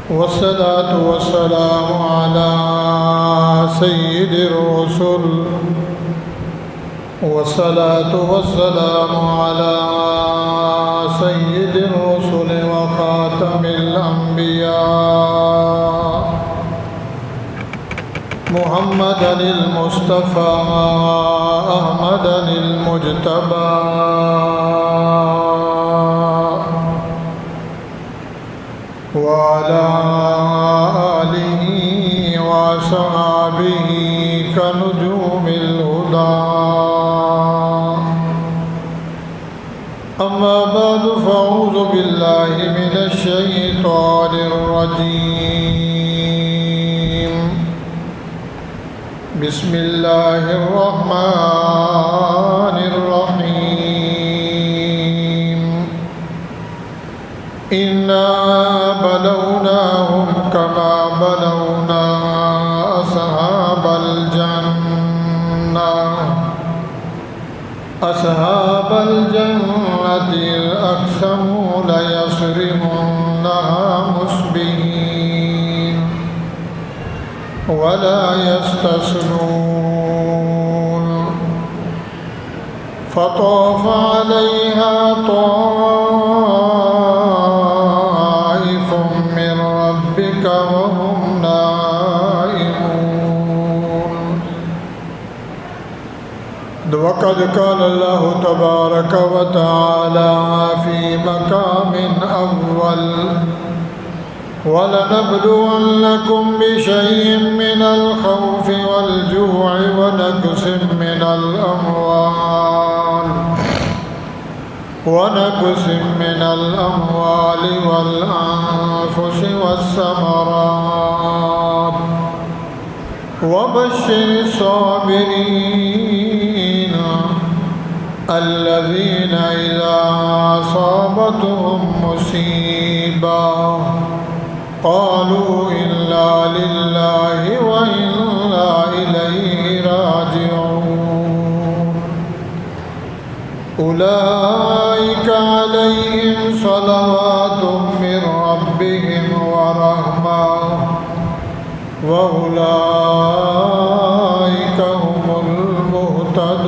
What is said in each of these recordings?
والصلاة والسلام على سيد الرسل والصلاة والسلام على سيد الرسل وخاتم الأنبياء محمد المصطفى أحمد المجتبى وعلى آله وصحبه كنجوم الهدى. أما بعد فأعوذ بالله من الشيطان الرجيم. بسم الله الرحمن الرحيم. إنا بلوناهم كما بلونا أصحاب الجنة إذ أقسموا ليصرمنها مصبحين ولا يستثنون فطاف عليها طائف من ربك وهم نائمون. وقد قال الله تبارك وتعالى في مقام أول: وَلَنَبْلُوَنَّكُمْ بِشَيْءٍ مِّنَ الْخَوْفِ وَالْجُوعِ وَنَقْصٍ مِّنَ الْأَمْوَالِ وَالْأَنفُسِ وَالثَّمَرَاتِ وَبَشِّرِ الصَّابِرِينَ الَّذِينَ إِذَا أَصَابَتْهُم مُّصِيبَةٌ قالوا إنا لله وإنا إليه راجعون. أولئك عليهم صلوات من ربهم ورحمة وأولئك هم المهتدون.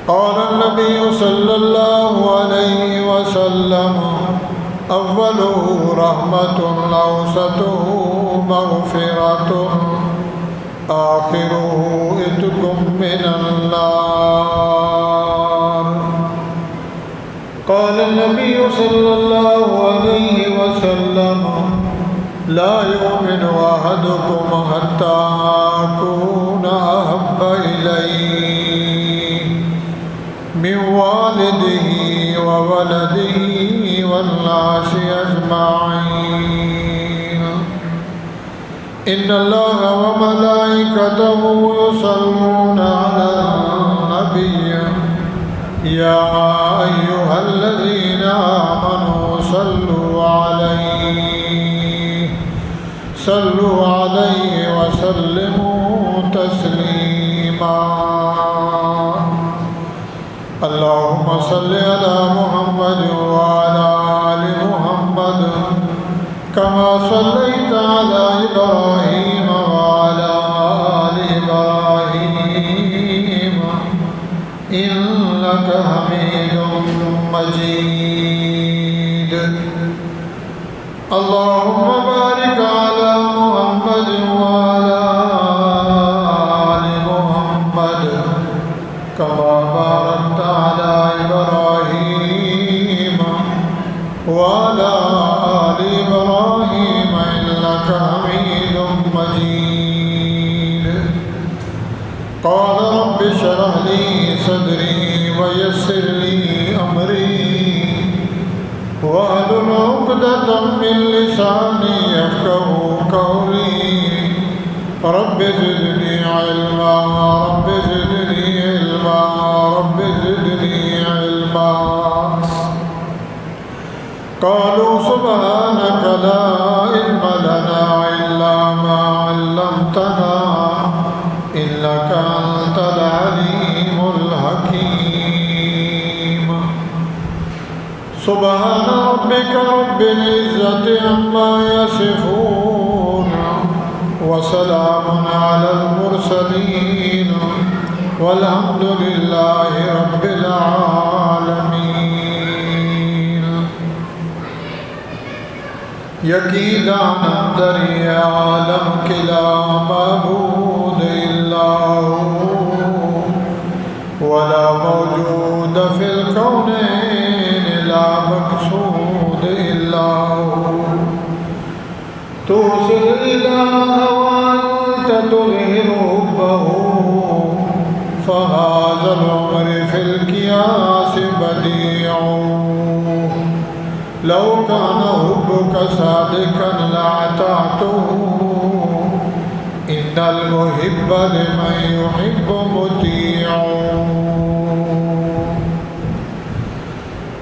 قال النبي صلى الله عليه وسلم: أوله رحمة أوسطه مغفرة آخره عتق من النار. قال النبي صلى الله عليه وسلم: لا يؤمن أحدكم حتى أكون أحب إليه من والده وولده والناس أجمعين. إن الله وملائكته يصلون على النبي يا أيها الذين آمنوا صلوا عليه وسلموا تسليما. اللهم صل على محمد وعلى آل محمد كما صليت على إبراهيم وعلى آل إبراهيم إنك حميد مجيد. اللهم بارك على محمد وعلى آل محمد كما باركت على إبراهيم وعلى آل إبراهيم إنك حميد مجيد. قال رب اشرح لي صدري ويسر لي أمري واحلل عقدة من لساني يفقهوا قولي. رب زدني علما رب زدني علما رب زدني علما. قالوا سبحانك لا علم لنا إلا ما علمتنا إنك أنت العليم الحكيم. سبحان ربك رب العزة عما يصفون وسلام على المرسلين والحمد لله رب العالمين. یقین دانم در عالم کی لا معبود الا هو ولا موجود فی الکونین لا مقصود الا هو. توصل الإله وأنت تظهر حبه فهذا العمر في القياس بديع. لو كان حبك صادقا لأطعته إن المحب لمن يحب مطيع.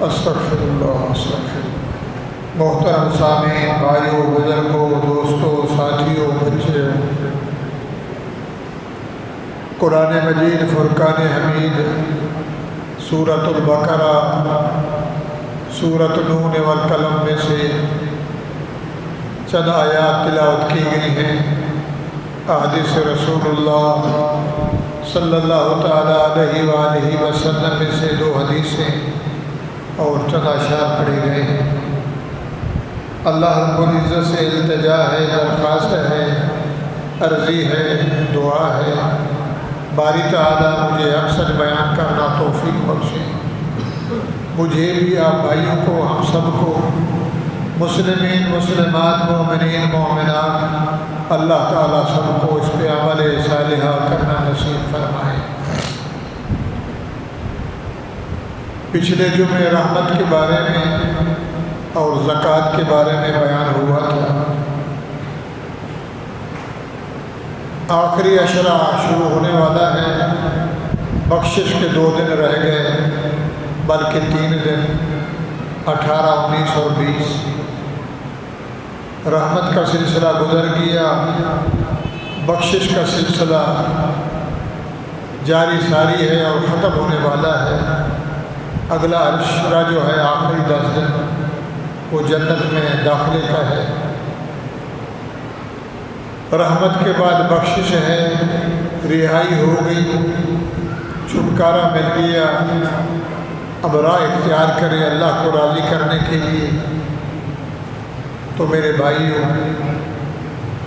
استغفر اللہ استغفر اللہ. محترم سامعین، بھائیوں، بزرگوں، دوستوں، ساتھیوں، بچے، قرآن مجید فرقان حمید سورۃ البقرہ سورۃ نون والقلم میں سے چند آیات تلاوت کی گئی ہیں. احادیث رسول اللہ صلی اللہ تعالیٰ علیہ وآلہ وسلم میں سے 2 حدیثیں اور چند اشعار پڑھے گئے ہیں. اللہ رب العزت سے التجا ہے، درخواست ہے، عرضی ہے، دعا ہے، باری تعالیٰ مجھے اکثر بیان کرنا توفیق بخشے. مجھے بھی، آپ بھائیوں کو، ہم سب کو، مسلمین، مسلمات، مومنین، مومنات، اللہ تعالیٰ سب کو اس پہ عمل صالحہ کرنا نصیب فرمائے. پچھلے جمعے رحمت کے بارے میں اور زکوٰۃ کے بارے میں بیان ہوا تھا. آخری عشرہ شروع ہونے والا ہے. بخشش کے 2 دن رہ گئے، بلکہ 3 دن، 18، 19 اور 20. رحمت کا سلسلہ گزر گیا، بخشش کا سلسلہ جاری ساری ہے اور ختم ہونے والا ہے. اگلا عشرہ جو ہے، آخری 10 دن، وہ جنت میں داخلے کا ہے. رحمت کے بعد بخشش ہے، رہائی ہو گئی، چھٹکارا مل گیا. اب راہ اختیار کرے اللہ کو راضی کرنے کے لیے. تو میرے بھائیوں،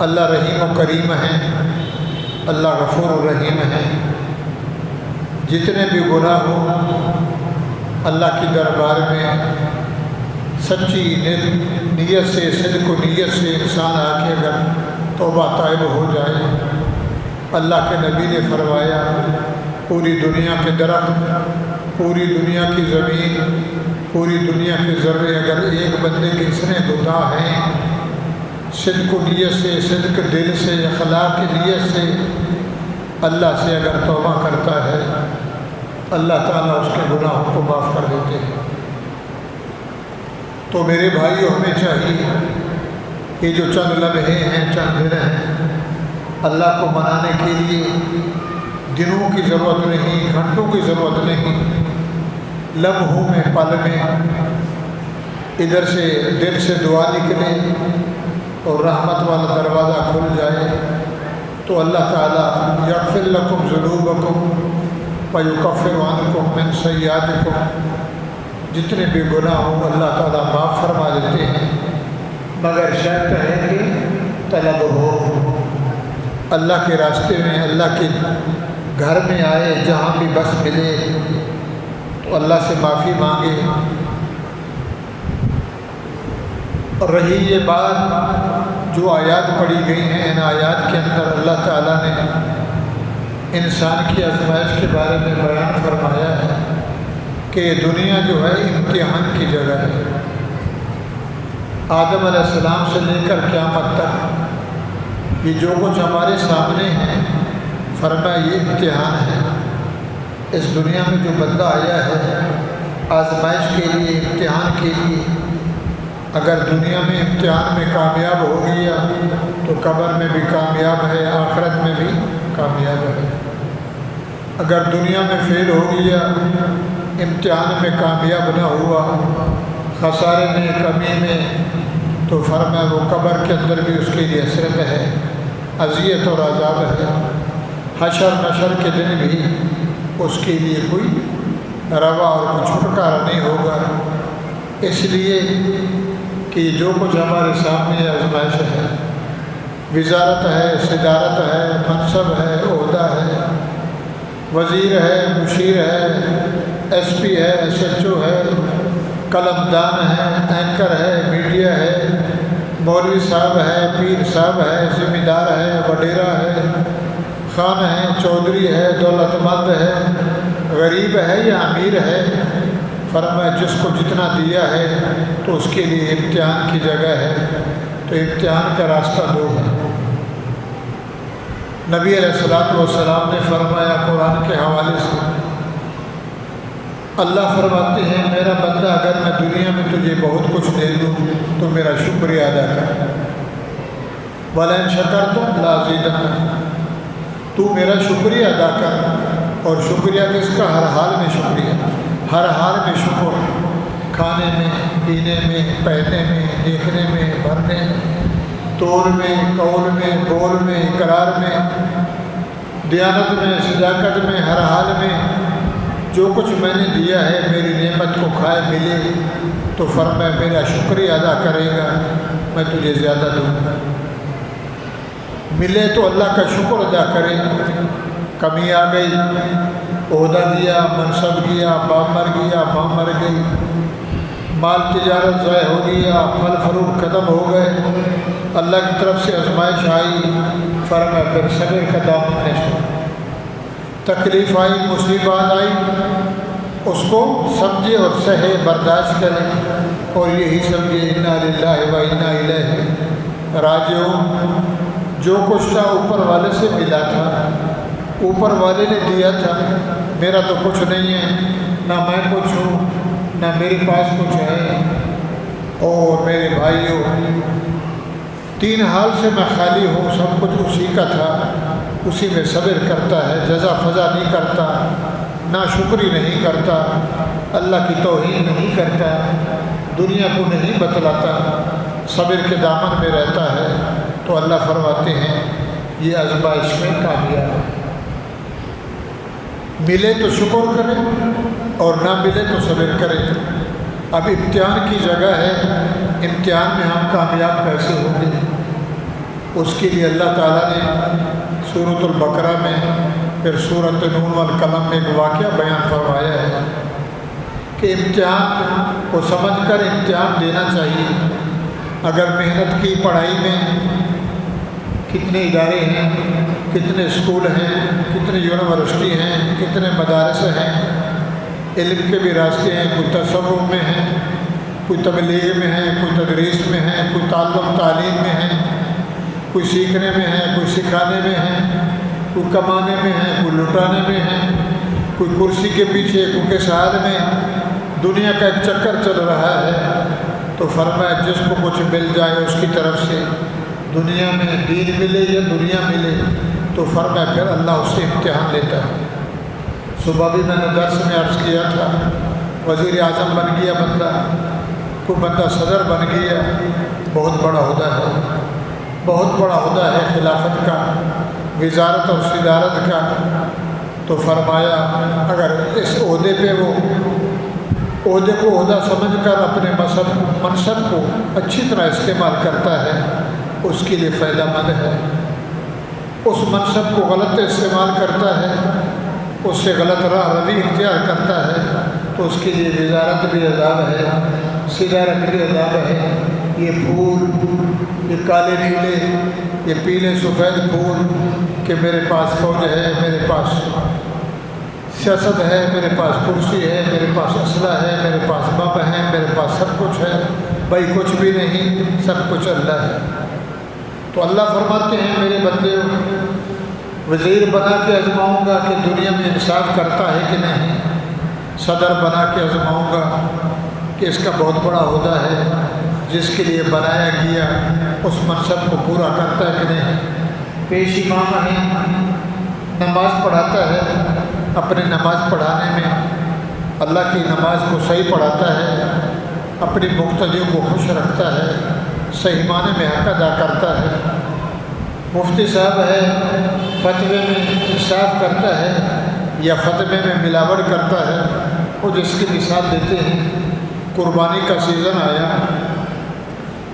اللہ رحیم و کریم ہیں، اللہ غفور و رحیم ہیں. جتنے بھی گناہ ہوں اللہ کی دربار میں سچی نیت سے، صدق و نیت سے انسان آ کے اگر توبہ طائب ہو جائے، اللہ کے نبی نے فرمایا پوری دنیا کے درخت، پوری دنیا کی زمین، پوری دنیا کے ذرے اگر ایک بندے کے اتنے گناہ ہیں، صدق و نیت سے، صدق دل سے، اخلاق کی نیت سے اللہ سے اگر توبہ کرتا ہے، اللہ تعالیٰ اس کے گناہوں کو معاف کر دیتے ہیں. تو میرے بھائیوں، ہمیں چاہیے کہ جو چند لمحے ہیں، چند دن ہیں، اللہ کو منانے کے لیے دنوں کی ضرورت نہیں، گھنٹوں کی ضرورت نہیں، لمحوں میں، پل میں ادھر سے دل سے دعا نکلے اور رحمت والا دروازہ کھل جائے تو اللہ تعالیٰ یغفر لکم ذنوبکم ویکفر عنکم من سیئاتکم، جتنے بھی گناہ ہوں اللہ تعالیٰ معاف فرما دیتے ہیں، مگر شرط ہے کہ طلب ہو. اللہ کے راستے میں، اللہ کے گھر میں آئے، جہاں بھی بس ملے تو اللہ سے معافی مانگے. اور رہی یہ بات جو آیات پڑھی گئی ہیں، ان آیات کے اندر اللہ تعالیٰ نے انسان کی آزمائش کے بارے میں بیان فرمایا ہے کہ یہ دنیا جو ہے امتحان کی جگہ ہے. آدم علیہ السلام سے لے کر قیامت تک یہ جو کچھ ہمارے سامنے ہیں، فرمایا یہ امتحان ہے. اس دنیا میں جو بندہ آیا ہے آزمائش کے لیے، امتحان کے لیے، اگر دنیا میں امتحان میں کامیاب ہو گیا تو قبر میں بھی کامیاب ہے، آخرت میں بھی کامیاب ہے. اگر دنیا میں فیل ہو گیا، امتحان میں کامیاب نہ ہوا، خسارے میں، کمی میں، تو فرمایا وہ قبر کے اندر بھی اس کے لیے حسرت ہے، اذیت اور عذاب ہے، حشر نشر کے دن بھی اس کے لیے کوئی روا اور کوئی چھٹکارا نہیں ہوگا۔ اس لیے کہ جو کچھ ہمارے سامنے آزمائش ہے، وزارت ہے، صدارت ہے، منصب ہے، عہدہ ہے، وزیر ہے، مشیر ہے، ایس پی ہے، ایس ایچ او ہے، قلم دان ہے، اینکر ہے، میڈیا ہے، مولوی صاحب ہے، پیر صاحب ہے، ذمہ دار ہے، وڈیرا ہے، خان ہے، چودھری ہے، دولت مند ہے، غریب ہے یا امیر ہے، فرمایا جس کو جتنا دیا ہے تو اس کے لیے امتحان کی جگہ ہے، تو امتحان کا راستہ دو ہے۔ نبی علیہ السلام نے فرمایا قرآن کے حوالے سے، اللہ فرماتے ہیں میرا بندہ اگر میں دنیا میں تجھے بہت کچھ دے دوں تو میرا شکریہ ادا کر، وَلَئِن شَكَرْتُمْ لَأَزِيدَنَّكُمْ، تو میرا شکریہ ادا کر۔ اور شکریہ کس کا؟ ہر حال میں شکریہ، ہر حال میں شکر، کھانے میں، پینے میں، پہننے میں، دیکھنے میں، بھرنے میں، طور میں، قول میں، بول میں، اقرار میں، دیانت میں، صداقت میں، ہر حال میں جو کچھ میں نے دیا ہے میری نعمت کو کھائے ملے تو فرمایا میرا شکریہ ادا کرے گا میں تجھے زیادہ دوں گا۔ ملے تو اللہ کا شکر ادا کرے، کمی آ گئی، عہدہ دیا، منصب گیا، باپ مر گیا، ماں مر گئی، مال تجارت ضائع ہو گیا، پھل فروٹ ختم ہو گئے، اللہ کی طرف سے آزمائش آئی، فرمایا پھر صبر کا دامن نہ چھوڑو، تکلیف آئی، مصیبات آئی، اس کو سمجھے اور سہے، برداشت کریں، اور یہی سمجھے انا للہ و انا الیہ راجعون۔ جو کچھ تھا اوپر والے سے ملا تھا، اوپر والے نے دیا تھا، میرا تو کچھ نہیں ہے، نہ میں کچھ ہوں، نہ میرے پاس کچھ ہے۔ اور میرے بھائیوں، تین حال سے میں خالی ہوں، سب کچھ اسی کا تھا، اسی میں صبر کرتا ہے، جزا فضا نہیں کرتا، نہ شکری نہیں کرتا، اللہ کی توہین نہیں کرتا، دنیا کو نہیں بتلاتا، صبر کے دامن میں رہتا ہے، تو اللہ فرماتے ہیں یہ آزمائش میں کامیاب ہے۔ ملے تو شکر کریں اور نہ ملے تو صبر کریں۔ اب امتحان کی جگہ ہے، امتحان میں ہم کامیاب کیسے ہوں گے؟ اس کے لیے اللہ تعالیٰ نے سورۃ البقرہ میں، پھر سورۃ نون والقلم میں ایک واقعہ بیان فرمایا ہے کہ امتحان کو سمجھ کر امتحان دینا چاہیے۔ اگر محنت کی پڑھائی میں کتنے ادارے ہیں، کتنے اسکول ہیں، کتنے یونیورسٹی ہیں، کتنے مدارس ہیں، علم کے بھی راستے ہیں، کوئی تصوف میں ہیں، کوئی تبلیغ میں ہیں، کوئی تدریس میں ہیں، کوئی تعلیم میں ہیں، کوئی سیکھنے میں ہے، کوئی سکھانے میں ہے، کوئی کمانے میں ہے، کوئی لٹانے میں ہے، کوئی کرسی کے پیچھے، کوئی کس حال میں، دنیا کا ایک چکر چل رہا ہے۔ تو فرمایا جس کو کچھ مل جائے اس کی طرف سے، دنیا میں دین ملے یا دنیا ملے، تو فرمایا پھر اللہ اس سے امتحان لیتا ہے۔ صبح بھی میں نے درس میں عرض کیا تھا، وزیر اعظم بن گیا بندہ، کوئی بندہ صدر بن گیا، بہت بڑا عہدہ ہے، بہت بڑا عہدہ ہے خلافت کا، وزارت اور صدارت کا۔ تو فرمایا اگر اس عہدے پہ وہ عہدے کو عہدہ سمجھ کر اپنے منصب کو اچھی طرح استعمال کرتا ہے، اس کے لیے فائدہ مند ہے۔ اس منصب کو غلط استعمال کرتا ہے، اس سے غلط راہ روی اختیار کرتا ہے، تو اس کے لیے وزارت بھی عذاب ہے، صدارت بھی عذاب ہے۔ یہ پھول، یہ کالے نیلے، یہ پیلے سفید پھول کہ میرے پاس فوج ہے، میرے پاس سیاست ہے، میرے پاس کرسی ہے، میرے پاس اسلحہ ہے، میرے پاس بم ہے، میرے پاس سب کچھ ہے، بھائی کچھ بھی نہیں، سب کچھ اللہ ہے۔ تو اللہ فرماتے ہیں میرے بندے، وزیر بنا کے آزماؤں گا کہ دنیا میں انصاف کرتا ہے کہ نہیں، صدر بنا کے آزماؤں گا کہ اس کا بہت بڑا عہدہ ہے، جس کے لیے بنایا گیا اس منصب کو پورا کرتا ہے کہ نہیں۔ پیش امام ہے، نماز پڑھاتا ہے، اپنے نماز پڑھانے میں اللہ کی نماز کو صحیح پڑھاتا ہے، اپنی مقتدیوں کو خوش رکھتا ہے، صحیح معنی میں حق ادا کرتا ہے۔ مفتی صاحب ہے، فتوے میں انصاف کرتا ہے یا فتوے میں ملاوٹ کرتا ہے، وہ جس کی مثال دیتے ہیں۔ قربانی کا سیزن آیا،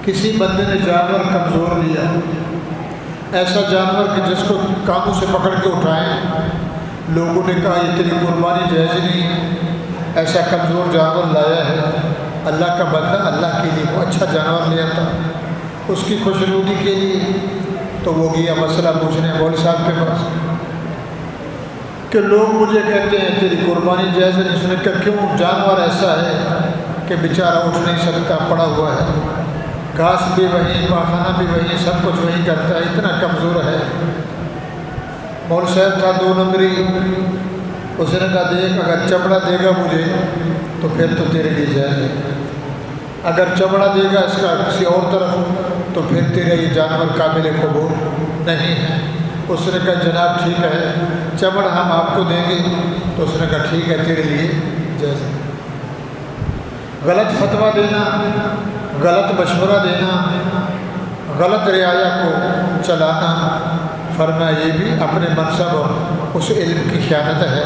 کسی بندے نے جانور کمزور لیا، ایسا جانور کہ جس کو کانوں سے پکڑ کے اٹھائیں، لوگوں نے کہا یہ تیری قربانی جائز نہیں ہے، ایسا کمزور جانور لایا ہے۔ اللہ کا بندہ اللہ کے لیے وہ اچھا جانور لیا تھا، اس کی خوشنودی کے لیے، تو وہ گیا مسئلہ پوچھنے مولوی صاحب کے پاس کہ لوگ مجھے کہتے ہیں تیری قربانی جائز ہے۔ اس نے کہا کیوں؟ جانور ایسا ہے کہ بیچارہ اٹھ نہیں سکتا، پڑا ہوا ہے، گھاس بھی وہی، پاخانہ بھی وہی، سب کچھ وہی کرتا ہے، اتنا کمزور ہے۔ مولوی صاحب تھا 2 نمبری، اس نے کہا دیکھ اگر چمڑا دے گا مجھے تو پھر تو تیرے لیے جائز ہے، اگر چمڑا دے گا اس کا کسی اور طرف تو پھر تیرے یہ جانور قابل قبول نہیں ہے۔ اس نے کہا جناب ٹھیک ہے، چمڑا ہم آپ کو دیں گے، تو اس نے کہا ٹھیک ہے تیرے لیے جائز ہے۔ غلط فتویٰ دینا، غلط مشورہ دینا، غلط رعایا کو چلانا، فرمایا یہ بھی اپنے منصب اور اس علم کی خیانت ہے۔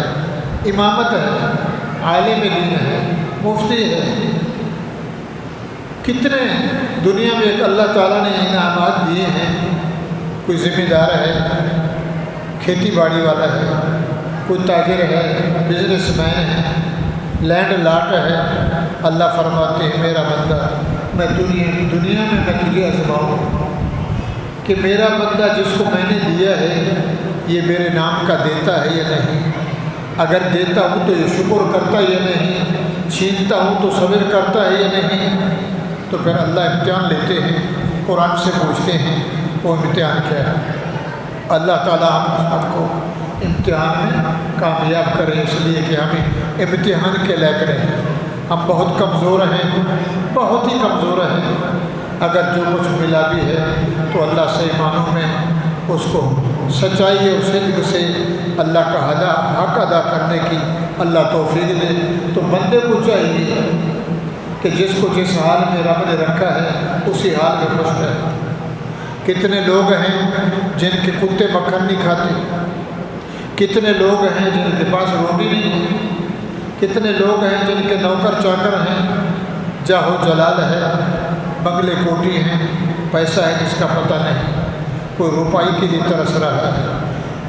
امامت ہے، عالم دین ہے، مفتی ہے، کتنے دنیا میں ایک اللہ تعالیٰ نے انعامات دیے ہیں۔ کوئی ذمہ دار ہے، کھیتی باڑی والا ہے، کوئی تاجر ہے، بزنس مین ہے، لینڈ لاٹ ہے۔ اللہ فرماتے ہیں میرا بندہ میں دنیا میں میں تجھے آزماؤں کہ میرا بندہ جس کو میں نے دیا ہے یہ میرے نام کا دیتا ہے یا نہیں، اگر دیتا ہوں تو یہ شکر کرتا ہے یا نہیں، چھینتا ہوں تو صبر کرتا ہے یا نہیں۔ تو پھر اللہ امتحان لیتے ہیں، قرآن سے پوچھتے ہیں وہ امتحان کیا ہے۔ اللہ تعالیٰ ہم کو امتحان میں کامیاب کرے، اس لیے کہ ہمیں امتحان کے لائق رہیں۔ ہم بہت کمزور ہیں، بہت ہی کمزور ہیں، اگر جو کچھ ملا بھی ہے تو اللہ سے معنوں میں اس کو سچائی اور صدق سے اللہ کا حق ادا کرنے کی اللہ توفیق دے۔ تو بندے کو چاہیے کہ جس کو جس حال میں رب نے رکھا ہے اسی حال میں خوش رہے۔ کتنے لوگ ہیں جن کے کتے مکھن نہیں کھاتے، کتنے لوگ ہیں جن کے پاس روٹی نہیں ہے، کتنے لوگ ہیں جن کے نوکر چاکر ہیں، جاہ و جلال ہے، بنگلے کوٹھی ہیں، پیسہ ہے جس کا پتہ نہیں، کوئی روپائی کے لیے ترس رہا ہے۔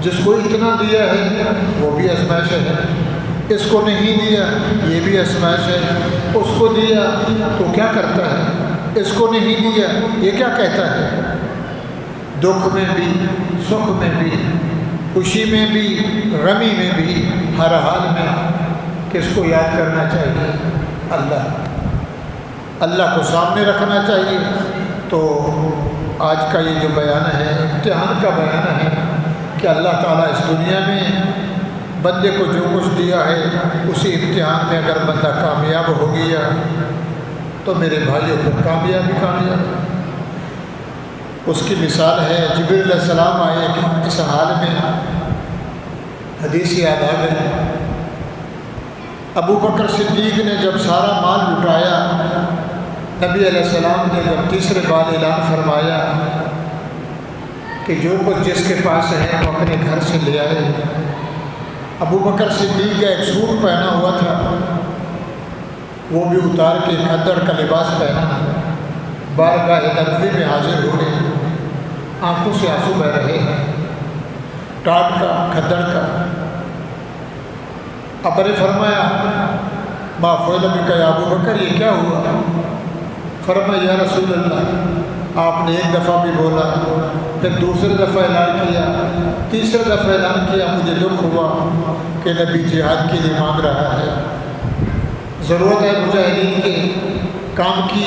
جس کو اتنا دیا ہے وہ بھی آزمائش ہے، اس کو نہیں دیا یہ بھی آزمائش ہے، اس کو دیا تو کیا کرتا ہے، اس کو نہیں دیا یہ کیا کہتا ہے۔ دکھ میں بھی، سکھ میں بھی، خوشی میں بھی، غمی میں بھی، ہر حال میں کس کو یاد کرنا چاہیے؟ اللہ کو سامنے رکھنا چاہیے۔ تو آج کا یہ جو بیان ہے امتحان کا بیان ہے کہ اللہ تعالیٰ اس دنیا میں بندے کو جو کچھ دیا ہے اسی امتحان میں اگر بندہ کامیاب ہو گیا تو میرے بھائیوں کو کامیاب ہے۔ اس کی مثال ہے جبریل علیہ السلام آئے کہ اس حال میں حدیث یاد آ گئی۔ ابو بکر صدیق نے جب سارا مال لٹایا، نبی علیہ السلام نے جب تیسرے بار اعلان فرمایا کہ جو کچھ جس کے پاس ہے وہ اپنے گھر سے لے آئے۔ ابو بکر صدیق کا ایک سوٹ پہنا ہوا تھا، وہ بھی اتار کے کھدڑ کا لباس پہنا، بارگاہ نبوی میں حاضر ہوئے، آنکھوں سے آنسو بہہ رہے ہیں، ٹاٹ کا، کھدڑ کا۔ اب نے فرمایا ما فعل بک یا ابو بکر، یہ کیا ہوا؟ فرمایا یا رسول اللہ، آپ نے ایک دفعہ بھی بولا، پھر دوسری دفعہ اعلان کیا، تیسری دفعہ اعلان کیا، مجھے دکھ ہوا کہ نبی جہاد کے لیے مانگ رہا ہے، ضرورت ہے مجاہدین کے کام کی،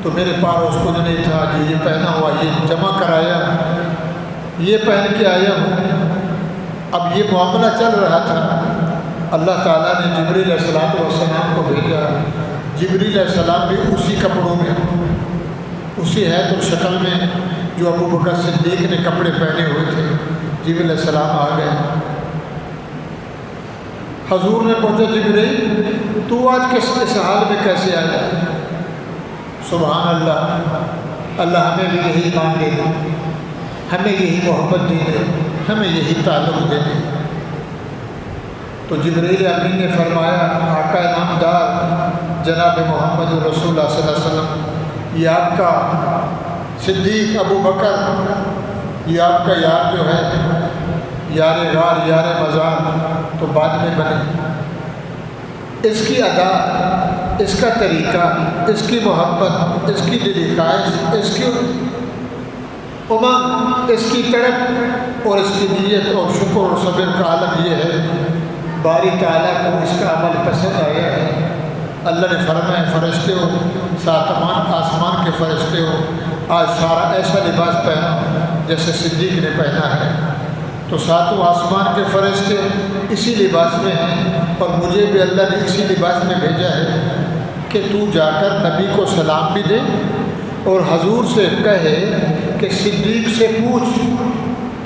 تو میرے پاس اس کو جو نہیں تھا، جو یہ پہنا ہوا یہ جمع کرایا، یہ پہن کے آیا ہوں۔ اب یہ معاملہ چل رہا تھا، اللہ تعالیٰ نے جبریل علیہ السلام کو بھیجا۔ جبریل علیہ السلام بھی اسی کپڑوں میں، اسی حیت اور شکل میں جو ابو بکر صدیق نے کپڑے پہنے ہوئے تھے، جبریل علیہ السلام آ گئے۔ حضور نے پوچھا جبریل تو آج اس حال میں کیسے آیا؟ سبحان اللہ، اللہ ہمیں بھی یہی ایمان دے دے، ہمیں یہی محبت دے دے، ہمیں یہی تعلق دے دے۔ تو جبرائیل امین نے فرمایا آقا نامدار جناب محمد رسول اللہ صلی اللہ علیہ وسلم، یہ آپ کا صدیق ابو بکر، یہ آپ کا یار جو ہے، یار غار یار مزار تو بعد میں بنے، اس کی ادا، اس کا طریقہ، اس کی محبت، اس کی دلخواہش، اس کی امنگ، اس کی تڑپ اور اس کی نیت اور شکر اور صبر کا عالم یہ ہے باری تعالیٰ کو اس کا عمل پسند آیا ہے۔ اللہ نے فرمایا فرشتے ہو، سات آسمان کے فرشتے ہو، آج سارا ایسا لباس پہنا جیسے صدیق نے پہنا ہے۔ تو ساتوں آسمان کے فرشتے اسی لباس میں ہیں اور مجھے بھی اللہ نے اسی لباس میں بھیجا ہے کہ تو جا کر نبی کو سلام بھی دے اور حضور سے کہے کہ صدیق سے پوچھ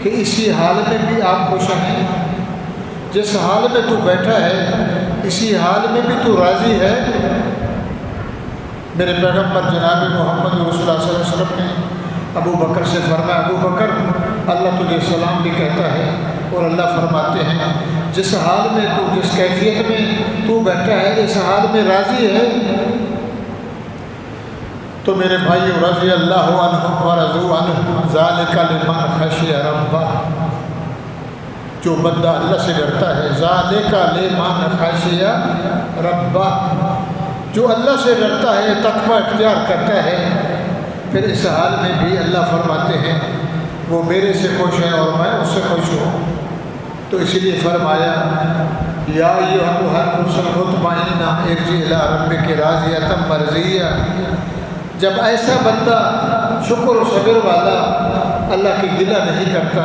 کہ اسی حال میں بھی آپ خوش ہیں، جس حال میں تو بیٹھا ہے اسی حال میں بھی تو راضی ہے۔ میرے پیغمبر جناب محمد رسول اللہ صلی اللہ علیہ وسلم نے ابو بکر سے فرمایا ابو بکر اللہ تجھے سلام بھی کہتا ہے اور اللہ فرماتے ہیں جس حال میں تو، جس کیفیت میں تو بیٹھا ہے اس حال میں راضی ہے۔ تو میرے بھائی رضی اللہ عنہ ورضوا عنہ ذالک لمن خشی ربہ، جو بندہ اللہ سے ڈرتا ہے، ذالک لمن خشی ربہ، جو اللہ سے ڈرتا ہے، تقوی اختیار کرتا ہے، پھر اس حال میں بھی اللہ فرماتے ہیں وہ میرے سے خوش ہے اور میں اس سے خوش ہوں۔ تو اس لیے فرمایا یا ایھا النفس المطمئنہ ارجعی الی ربک راضیۃ مرضیہ۔ جب ایسا بندہ شکر و صبر والا اللہ کی گلہ نہیں کرتا،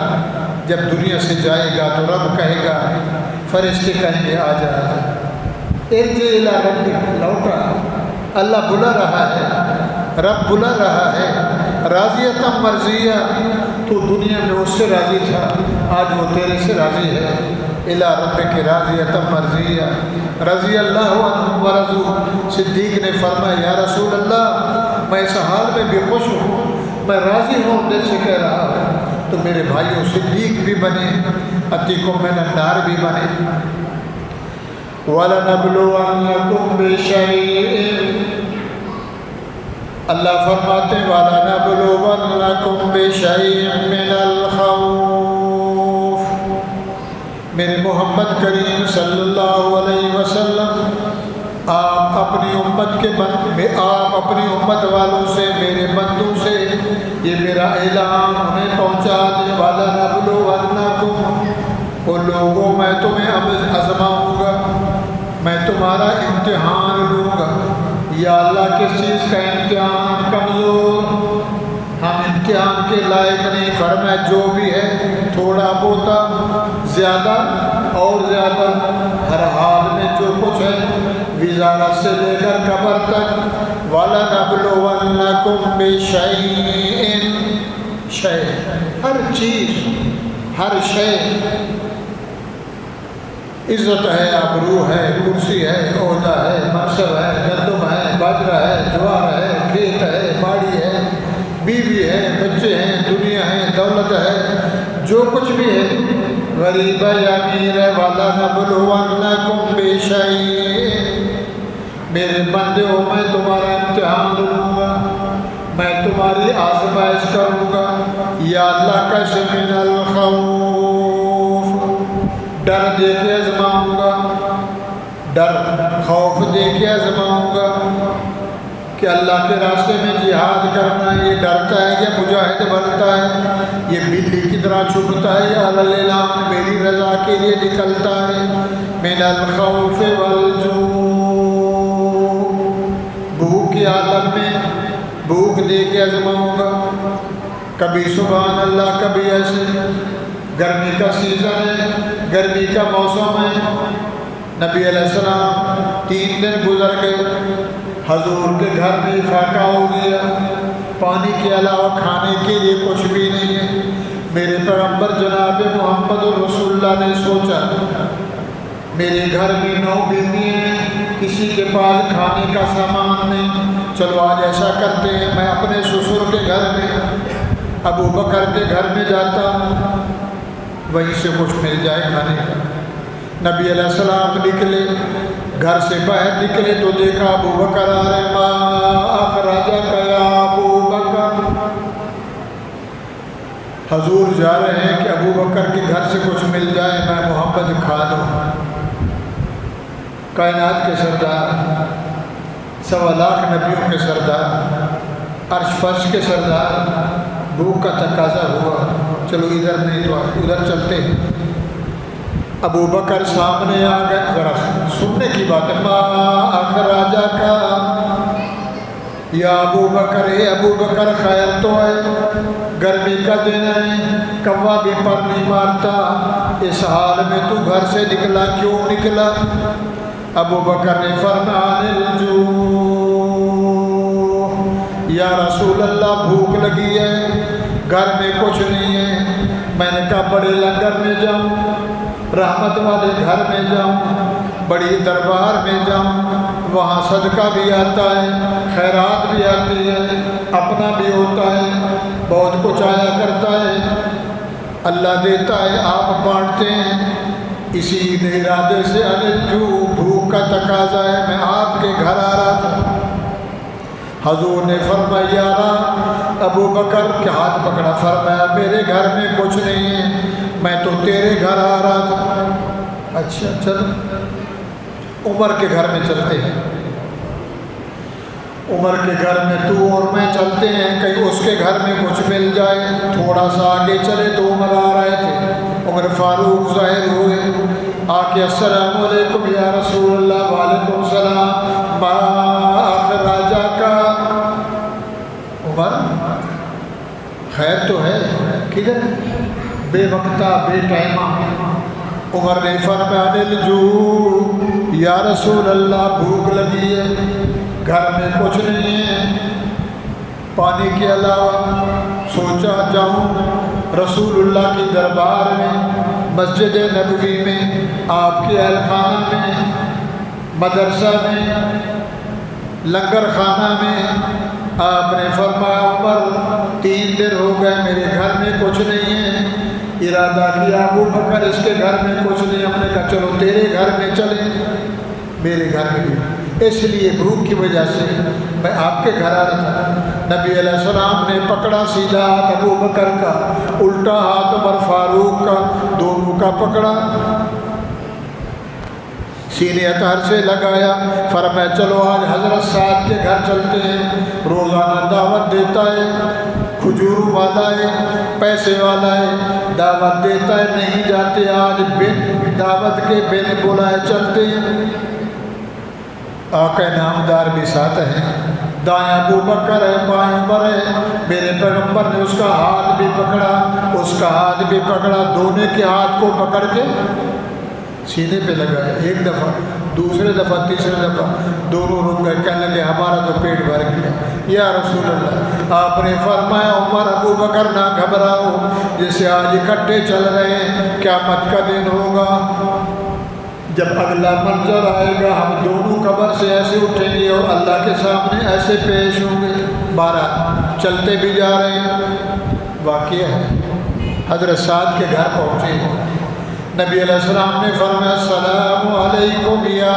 جب دنیا سے جائے گا تو رب کہے گا، فرشتے کہیں گے آ جا آ جا، ارجع الی ربک، لوٹا، اللہ بلا رہا ہے، رب بلا رہا ہے، راضیۃ مرضیہ، تو دنیا میں اس سے راضی تھا، آج وہ تیرے سے راضی ہے، الی ربک راضیۃ مرضیہ۔ رضی اللہ عنہ ورضوا، صدیق نے فرمایا یا رسول اللہ میں اس حال میں بھی خوش ہوں، میں راضی ہوں، دل سے کہہ رہا ہوں۔ تو میرے بھائیوں صدیق بھی بنے، عتیق من النار بھی بنے۔ وَلَنَبْلُوَنَّكُمْ بِشَيْءٍ، اللہ فرماتے ہیں وَلَنَبْلُوَنَّكُمْ بِشَيْءٍ مِّنَ الْخَوْفِ، میرے محمد کریم صلی اللہ علیہ وسلم آپ اپنی امت والوں سے، میرے بندوں سے یہ میرا اعلان انہیں پہنچا دے، وَلَنَبْلُوَنَّكُمْ، وہ لوگوں میں تمہیں آزماؤں گا، میں تمہارا امتحان لوں گا۔ یا اللہ کس چیز کا امتحان؟ کمزور، ہم امتحان کے لائق نہیں، فرمایا جو بھی ہے تھوڑا بہت، زیادہ اور زیادہ، ہر حال میں جو کچھ ہے، وزارت سے لے کر قبر تک، وَلَنَبْلُوَنَّكُمْ بِشَيْءٍ، شے، ہر چیز، ہر شے، عزت ہے، آبرو ہے، کرسی ہے، عہدہ ہے، منصب ہے، گندم ہے، باجرہ ہے، جوار ہے، کھیت ہے، باڑی ہے، بیوی ہے، بچے ہیں، دنیا ہے، دولت ہے، جو کچھ بھی ہے، غریب یا امیر ہے، وَلَنَبْلُوَنَّكُمْ بِشَيْءٍ، میرے بندے ہو میں تمہارا امتحان لوں گا، میں تمہاری آزمائش کروں گا۔ یا اللہ کیسے؟ من الخوف، ڈر دے کے آزماؤں گا، ڈر خوف دے کے آزماؤں گا کہ اللہ کے راستے میں جہاد کرنا ہے، یہ ڈرتا ہے یا مجاہد بنتا ہے، یہ بلی کی طرح چھپتا ہے یا اعلان میری رضا کے لیے نکلتا ہے۔ من الخوف والجوع، بھوک کی عالم میں بھوک دے کے آزماؤں گا، کبھی سبحان اللہ، کبھی ایسے، گرمی کا سیزن ہے، گرمی کا موسم ہے، نبی علیہ السلام 3 دن گزر گئے، حضور کے گھر میں فاقہ ہو گیا، پانی کے علاوہ کھانے کے لیے کچھ بھی نہیں ہے۔ میرے پیغمبر جناب محمد رسول اللہ نے سوچا میرے گھر میں 9 بیوی ہیں، کسی کے پاس کھانے کا سامان نہیں، چلو آج ایسا کرتے ہیں، میں اپنے سسر کے گھر میں ابو بکر کے گھر میں جاتا ہوں، وہیں سے کچھ مل جائے کھانے کا۔ نبی علیہ السلام نکلے، گھر سے باہر نکلے تو دیکھا ابو بکر آ رہے۔ ما اخرجک یا ابو بکر، حضور جا رہے ہیں کہ ابو بکر کے گھر سے کچھ مل جائے، میں محمد کھا لوں۔ کائنات کے سردار، 1.25 لاکھ نبیوں کے سردار، عرش فرش کے سردار، بھوک کا تقاضا ہوا، چلو ادھر نہیں تو ادھر چلتے ہیں۔ ابو بکر سامنے آ گئے، ذرا سننے کی بات ہے۔ ما اخرجک یا ابو بکر، اے ابو بکر خیر تو ہے، گرمی کا دن ہے، کوا بھی پر نہیں مارتا، اس حال میں تو گھر سے نکلا کیوں نکلا؟ ابو بکر نے فرمایا الجوع، یا رسول اللہ بھوک لگی ہے، گھر میں کچھ نہیں ہے، میں نے کہا بڑے لنگر میں جاؤں، رحمت والے گھر میں جاؤں، بڑی دربار میں جاؤں، وہاں صدقہ بھی آتا ہے، خیرات بھی آتی ہے، اپنا بھی ہوتا ہے، بہت کچھ آیا کرتا ہے، اللہ دیتا ہے، آپ بانٹتے ہیں۔ اسی ارادے سے الجوع، بھوک کا تقاضا ہے، میں آپ کے گھر آ رہا تھا۔ حضور نے فرمایا یارا، ابو بکر کے ہاتھ پکڑا، فرمایا میرے گھر میں کچھ نہیں ہے، میں تو تیرے گھر آ رہا تھا۔ اچھا چلو عمر کے گھر میں چلتے ہیں، عمر کے گھر میں تو اور میں چلتے ہیں، کہیں اس کے گھر میں کچھ مل جائے۔ تھوڑا سا آگے چلے تو عمر آ رہے تھے، عمر فاروق ظاہر ہوئے، آ کے السلام علیکم یا رسول اللہ، وعلیکم السلام، ما اخرجک، عمر خیر تو ہے، کدھر بے وقتہ بے ٹائمہ؟ عمر نے فرمایا الجوع، یا رسول اللہ بھوک لگی ہے، گھر میں کچھ نہیں ہے پانی کے علاوہ، سوچا جاؤں رسول اللہ کی دربار میں، مسجد نبوی میں، آپ کے اہل خانہ میں، مدرسہ میں، لنگر خانہ میں۔ آپ نے فرمایا عمر 3 دن ہو گئے میرے گھر میں کچھ نہیں ہے۔ ارادہ کیا ابو بکر اس کے گھر میں کچھ نہیں، ہم نے کہا چلو تیرے گھر میں چلیں، میرے گھر میں بھی، اس لیے بھوک کی وجہ سے میں آپ کے گھر آ رہا تھا۔ نبی علیہ السلام نے پکڑا سیدھا ہاتھ ابو بکر کا، الٹا ہاتھ عمر فاروق کا، دونوں کا پکڑا، سینے اطہر سے لگایا، فرمایا چلو آج حضرت سعد کے گھر چلتے ہیں، روزانہ دعوت دیتا ہے، کھجور والا ہے، پیسے والا ہے، دعوت دیتا ہے، نہیں جاتے، آج بن دعوت کے بن بلائے چلتے ہیں۔ آقا نامدار بھی ساتھ ہیں، دائیں ابو بکر ہے، بائیں عمر ہے، میرے پیغمبر نے اس کا ہاتھ بھی پکڑا، اس کا ہاتھ بھی پکڑا، دونوں کے ہاتھ کو پکڑ کے سینے پہ لگایا، ایک دفعہ، دوسرے دفعہ، تیسرے دفعہ، دونوں رک گئے، کہنے لگے ہمارا تو پیٹ بھر گیا یا رسول اللہ۔ آپ نے فرمایا عمر ابو بکر نہ گھبراؤ، جیسے آج اکٹھے چل رہے ہیں، قیامت کا دن ہوگا، جب اگلا منظر آئے گا ہم دونوں قبر سے ایسے اٹھیں گے اور اللہ کے سامنے ایسے پیش ہوں گے۔ 12 چلتے بھی جا رہے ہیں، واقعہ ہے، حضرت سعد کے گھر پہنچے، نبی علیہ السلام نے فرمایا السلام علیکم یا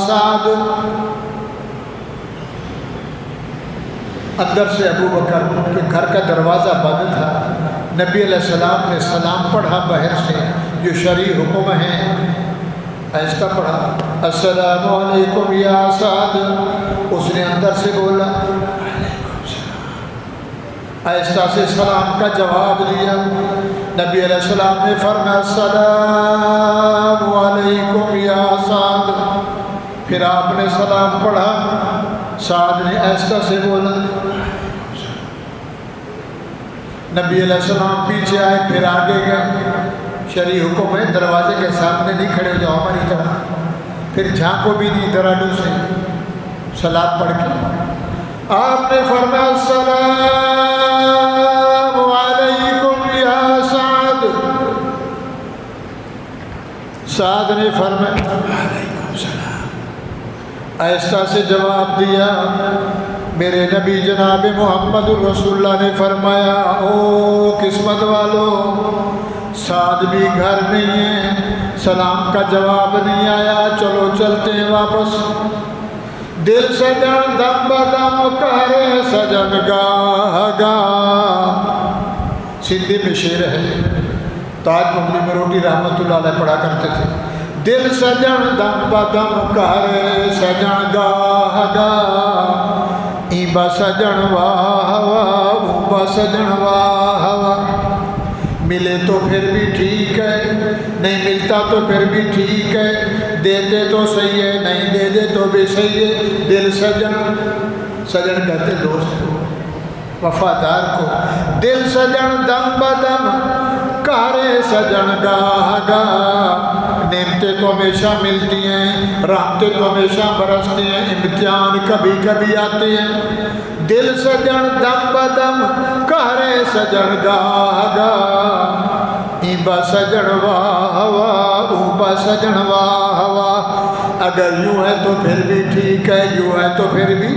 سعد۔ اندر سے ابو بکر کے گھر کا دروازہ بند تھا، نبی علیہ السلام نے سلام پڑھا باہر سے، جو شرعی حکم ہے، آہستہ پڑھا السلام علیکم یا سعد، اس نے اندر سے بولا آہستہ سے سلام کا جواب دیا، نبی علیہ السلام نے فرمایا السلام علیکم یا سعد، پھر آپ نے سلام پڑھا، سعد نے آہستہ سے بولا، نبی علیہ السلام پیچھے آئے، پھر آگے گئے، شرعی حکم ہے دروازے کے سامنے نہیں کھڑے ہو جاؤ ہماری طرح، پھر جھانکو بھی نہیں دراڈو سے، سلام پڑھ کے آپ نے فرمایا السلام علیکم یا سعد، سعد نے فرمایا وعلیکم السلام، آہستہ سے جواب دیا۔ میرے نبی جناب محمد الرسول اللہ نے فرمایا، او قسمت والو، سعد بھی گھر نہیں ہے، سلام کا جواب نہیں آیا، چلو چلتے ہیں واپس۔ دل سجن دم بدم کرے سجن گاہ گاہ، سندھی میں شعر ہے، تاج محل میں روٹی رحمت اللہ علیہ پڑھا کرتے تھے۔ دل سجن دم بدم کرے سجن گاہ گاہ، ایبا سجن واہ واہ اوبا سجن واہ واہ۔ ملے تو پھر بھی ٹھیک ہے، نہیں ملتا تو پھر بھی ٹھیک ہے، دیتے تو صحیح ہے، نہیں دے دے تو بھی صحیح ہے۔ دل سجن، سجن کہتے دوست کو، وفادار کو۔ دل سجن دم بدم کارے سجن گاہ گاہ، نعمتیں تو ہمیشہ ملتی ہیں، رحمتیں تو ہمیشہ برستی ہیں، امتحان کبھی کبھی آتے ہیں۔ دل سجن دم بدم کارے سجن گاہ گاہ، ایبا سجن واہ واہ اوبا سجن واہ واہ۔ اگر یوں ہے تو پھر بھی ٹھیک ہے، یوں ہے تو پھر بھی۔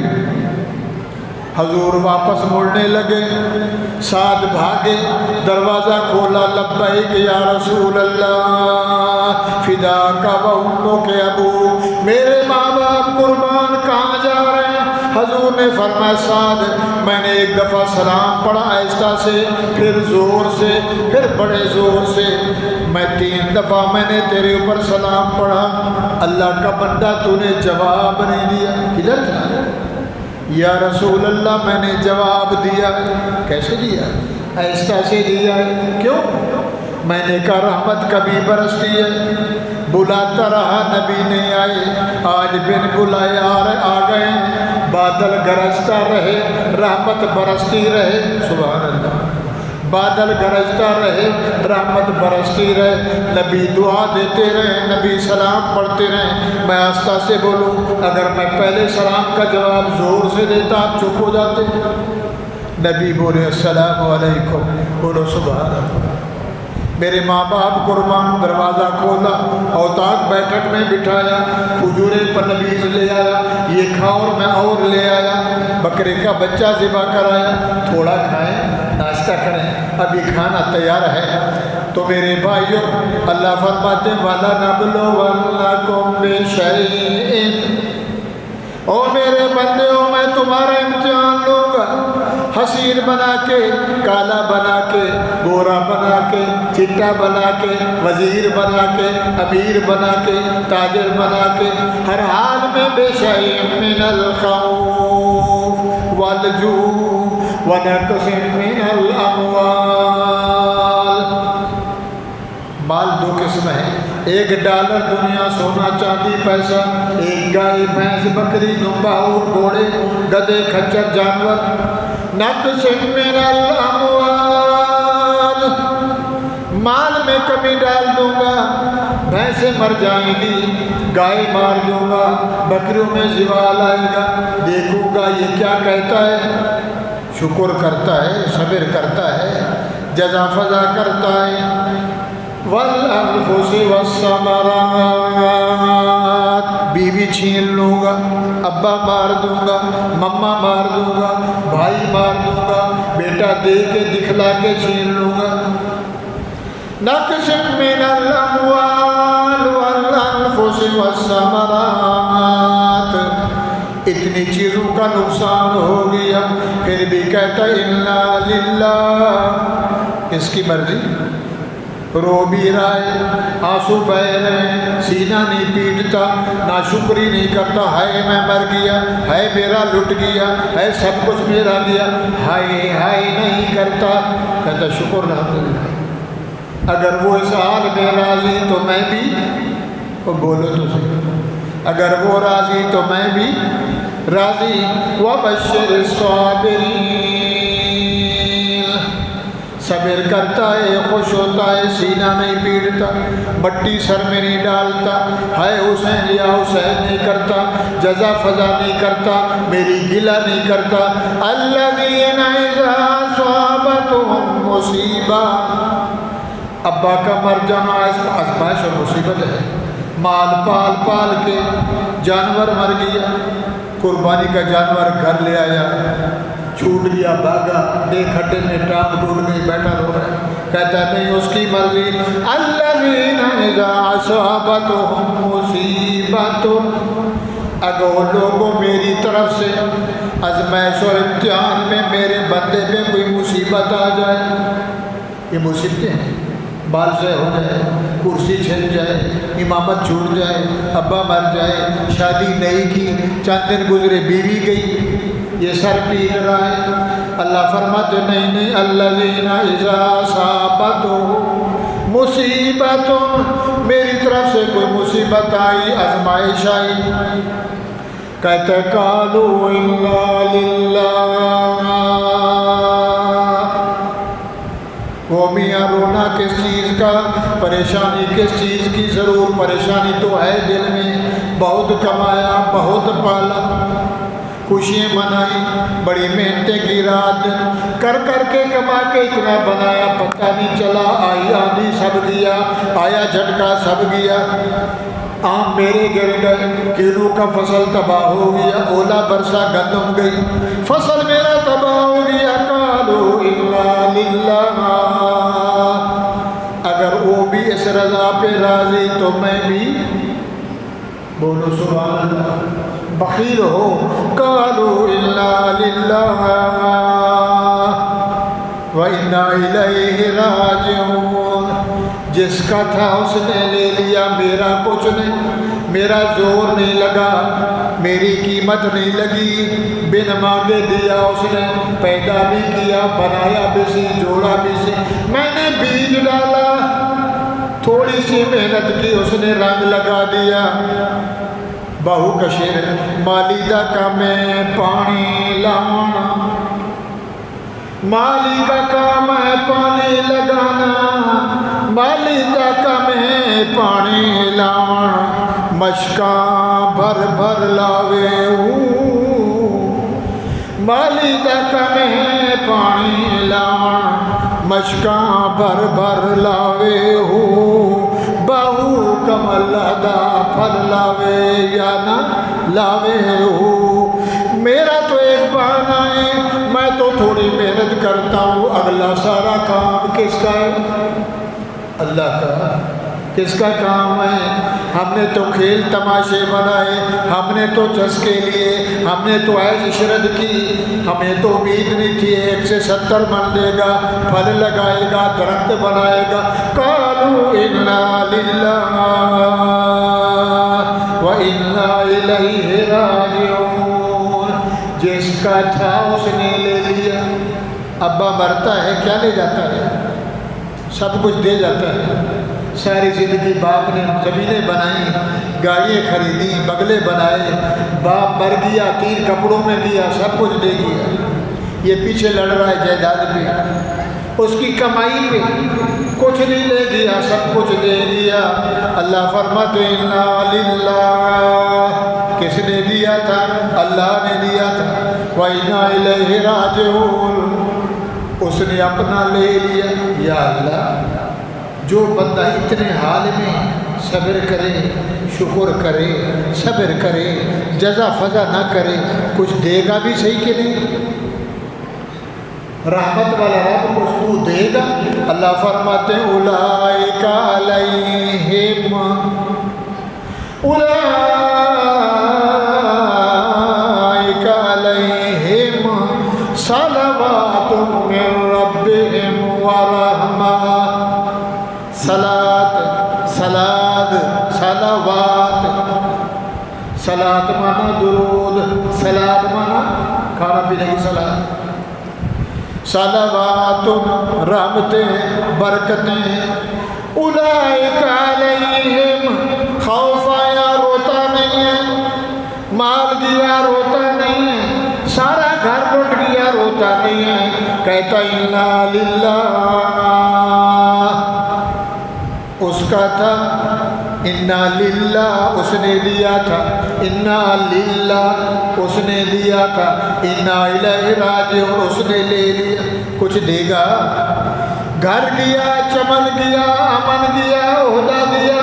حضور واپس مڑنے لگے، سعد بھاگے، دروازہ کھولا، لبیک یا رسول اللہ فداک و امک ابو، میرے ماں باپ قربان، کہاں جا رہے ہیں؟ حضور نے فرمایا، سعد میں نے ایک دفعہ سلام پڑھا آہستہ سے، پھر زور سے، پھر بڑے زور سے، میں 3 دفعہ میں نے تیرے اوپر سلام پڑھا، اللہ کا بندہ تو نے جواب نہیں دیا۔ کدھر تھا؟ یا رسول اللہ میں نے جواب دیا۔ کیسے دیا؟ آہستہ سے دیا ہے۔ کیوں؟ میں نے کہا رحمت کبھی برستی ہے، بلاتا رہا نبی نہیں آئے، آج بن بلائے آ گئے، بادل گرجتا رہے رحمت برستی رہے۔ سبحان اللہ، بادل گرجتا رہے رحمت برستی رہے، نبی دعا دیتے رہے، نبی سلام پڑھتے رہے۔ میں آہستہ سے بولوں، اگر میں پہلے سلام کا جواب زور سے دیتا آپ چپ ہو جاتے۔ نبی بولے السلام علیکم، بولو سبحان اللہ۔ میرے ماں باپ قربان، دروازہ کھولا، اوتاق بیٹھک میں بٹھایا، کھجورے پر نبیز لے آیا، یہ کھا اور میں اور لے آیا، بکرے کا بچہ ذبح کرایا، تھوڑا کھائیں، ناشتہ کریں، ابھی کھانا تیار ہے۔ تو میرے بھائیوں، اللہ فرماتے ہیں وَلَنَبْلُوَنَّكُمْ بِشَيْءٍ، او میرے بندیوں میں تمہارا امتحان لوں گا، حسین بنا کے، کالا بنا کے، گورا بنا کے، چٹا بنا کے، وزیر بنا کے، امیر بنا کے، تاجر بنا کے، ہر حال میں بِشَيْءٍ مِّنَ الْخَوْفِ وَالْجُوعِ وَنَقْصٍ مِّنَ الْأَمْوَالِ۔ مال 2 قسم ہیں، $1 دنیا سونا چاندی پیسہ، ایک گائے بھینس بکری دمبا اونٹ گھوڑے گدھے کھچر جانور۔ نقص من الاموال، مال میں کمی ڈال دوں گا، بھینسیں مر جائیں گی، گائے مار دوں گا، بکریوں میں زوال آئے گا، دیکھوں گا یہ کیا کہتا ہے، شکر کرتا ہے، صبر کرتا ہے، جزا فضا کرتا ہے۔ والانفس والثمرات، بیوی چھین لوں گا، ابا مار دوں گا، مما مار دوں گا، بھائی مار دوں گا، بیٹا دے کے دکھلا کے چھین لوں گا۔ نقص من الاموال والانفس والثمرات، اتنی چیزوں کا نقصان ہو گیا، پھر بھی کہتا انا للہ، اس کی مرضی، رو بھی رہا ہے، آنسو بہ رہے، سینہ نہیں پیٹتا، ناشکری نہیں کرتا، ہائے میں مر گیا، ہائے میرا لٹ گیا، ہائے سب کچھ میرا گیا، ہائے ہائے نہیں کرتا، کہتا شکر الحمدللہ۔ اگر وہ اس حال میں راضی تو میں بھی، بولو تو صحیح، اگر وہ راضی تو میں بھی راضی۔ وَبَشِّرِ الصَّابِرِينَ، صبر کرتا ہے، خوش ہوتا ہے، سینہ نہیں پیٹتا، مٹی سر میں نہیں ڈالتا، ہائے حسین یا حسین نہیں کرتا، جزا فضا نہیں کرتا، میری گلہ نہیں کرتا۔ الذین اذا اصابتهم مصیبہ، ابا کا مر جانا آزمائش اور مصیبت ہے، مال پال پال کے جانور مر گیا، قربانی کا جانور گھر لے آیا، چھوٹ گیا، بھاگا، دیکھ کھڈے میں ٹانگ ٹوٹ گئی، بیٹھا رو رہا ہے، کہتا ہے نہیں اس کی مرضی۔ الذین اذا اصابتہم مصیبت، اگر وہ لوگوں میری طرف سے آزمائش اور امتحان میں میرے بندے پہ کوئی مصیبت آ جائے، یہ مصیبتیں ہیں، بال سے ہو جائے، کرسی چھن جائے، امامت چھوٹ جائے، ابا مر جائے، شادی نہیں کی، چند دن گزرے بیوی گئی، یہ سر پیٹ رہا ہے، اللہ فرماتے نہیں الذین اذا اصابتہم مصیبت، میری طرف سے کوئی مصیبت آئی، آزمائش آئی، کہتے قالوا انا للہ، وہ میاں رونا کس چیز کا، پریشانی کس چیز کی، ضرور پریشانی تو ہے دل میں، بہت کمایا، بہت پالا، خوشیاں منائی، بڑی محنتیں کی، رات کر کر کے کما کے اتنا بنایا، پتہ نہیں چلا، آئی آندھی سب گیا، آیا جھٹکا سب گیا، آم میرے گر گئے، کیلوں کا فصل تباہ ہو گیا، اولا برسا گندم گئی، فصل میرا تباہ ہو گیا، قالوا انا للہ، اگر وہ بھی اس رضا پہ راضی تو میں بھی، بولو سبحان اللہ، بخیل ہو، قالوا انا للہ وَإِنَّا إِلَيْهِ رَاجِعُونَ، جس کا تھا اس نے لے لیا، میرا کچھ نہیں، میرا زور نہیں لگا، میری قیمت نہیں لگی، بن مانگے دیا اس نے، پیدا بھی کیا، بنایا بھی سی، جوڑا بھی سی، میں نے بیج ڈالا، تھوڑی سی محنت کی، اس نے رنگ لگا دیا، بہو کا شعر ہے، مالی دا کام ہے پانی لانا، مالی کا کام ہے پانی لگانا، مالی کا کام ہے پانی لانا، مشکاں بھر بھر لاوے مالی کا کام ہے پانی لانا، مشکاں بھر بھر لاوے بہو کمل ادا پھل لاوے یا نہ لاوے میرا تو ایک بہانہ ہے، میں تو تھوڑی محنت کرتا ہوں، اگلا سارا کام کس کا ہے؟ اللہ کا، کس کا کام ہے؟ ہم نے تو کھیل تماشے بنائے، ہم نے تو چسکے لیے، ہم نے تو عیش عشرت کی، ہمیں تو امید نہیں تھی 1 سے 70 من دے گا، پھل لگائے گا، درخت بنائے گا، قالوا انا للہ وَإِنَّا إِلَيْهِ راجعون، جس کا تھا اس نے لے لیا، ابا مرتا ہے کیا لے جاتا ہے؟ سب کچھ دے جاتا ہے، ساری زندگی باپ نے زمینیں بنائیں، گاڑیاں خریدی، بگلے بنائے، باپ مر گیا، 3 کپڑوں میں دیا، سب کچھ دے دیا، یہ پیچھے لڑ رہا ہے جائیداد پہ، اس کی کمائی پہ کچھ نہیں لے دیا، سب کچھ دے دیا۔ اللہ فرماتے انا للہ، کس نے دیا تھا؟ اللہ نے دیا تھا، وَإِنَّا إِلَيْهِ راجعون، اس نے اپنا لے لیا۔ یا اللہ، جو بندہ اتنے حال میں صبر کرے، شکر کرے، صبر کرے، جزا فضا نہ کرے، کچھ دے گا بھی صحیح کہ نہیں؟ رحمت والا رب کچھ تو دے گا؟ اللہ فرماتے ہیں اولئک علیہم صلوات من ربہم ورحمہ، صلات صلوات، صلات مانا درود، صلات مانا کھانا پینے کی صلات، صلوات رحمتیں برکتیں، اولئک علیہم، خوف آیا روتا نہیں ہے، مال گیا روتا نہیں ہے، سارا گھر لٹ گیا روتا نہیں ہے، کہتا انا للہ، اس کا تھا انا للہ، اس نے دیا تھا، انا للہ اس نے دیا تھا، انا الیہ راجعون اس نے لے لیا، کچھ دے گا؟ گھر گیا، چمن گیا، امن گیا، عہدہ گیا،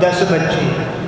10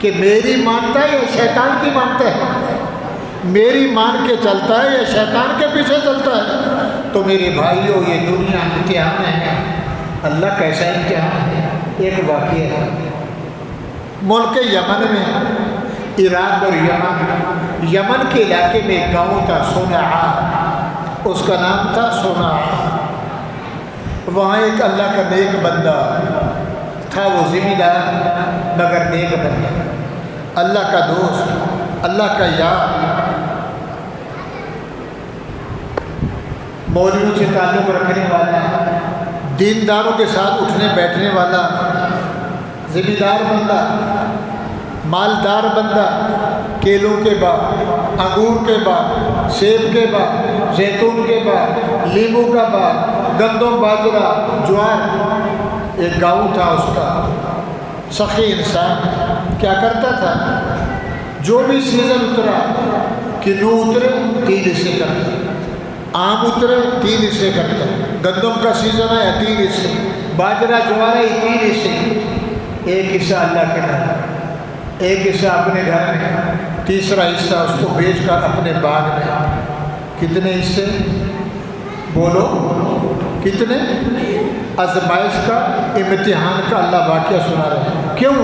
کہ میری مانتا ہے یا شیطان کی مانتا ہے؟ میری مان کے چلتا ہے یا شیطان کے پیچھے چلتا ہے؟ تو میرے بھائیوں، یہ دنیا امتحان ہے۔ اللہ کیسا امتحان ہے؟ ایک واقعہ ہے، ملک یمن میں، عراق اور یمن کے علاقے میں ایک گاؤں تھا صنعا، اس کا نام تھا صنعا۔ وہاں ایک اللہ کا نیک بندہ تھا، وہ ذمہ دار مگر نیک بندہ، اللہ کا دوست، اللہ کا یار، مولویوں سے تعلق رکھنے والا، دینداروں کے ساتھ اٹھنے بیٹھنے والا، ذمہ دار بندہ، مالدار بندہ، کیلوں کے باغ، انگور کے باغ، سیب کے باغ، زیتون کے باغ، لیموں کا باغ، گندم، باجرہ، جوار، ایک گاؤں تھا اس کا۔ سخی انسان کیا کرتا تھا؟ جو بھی سیزن اترا، کنو اترے 3 حصے کرتا، آم اترے 3 حصے کرتا، گندم کا سیزن ہے 3 حصے، باجرہ جوار ہے 3 حصے، ایک حصہ اللہ کے نام، ایک حصہ اپنے گھر میں، تیسرا حصہ اس کو بیچ کر اپنے باغ میں۔ کتنے حصے؟ بولو کتنے؟ آزمائش کا، امتحان کا اللہ واقعہ سنا رہے ہیں۔ کیوں؟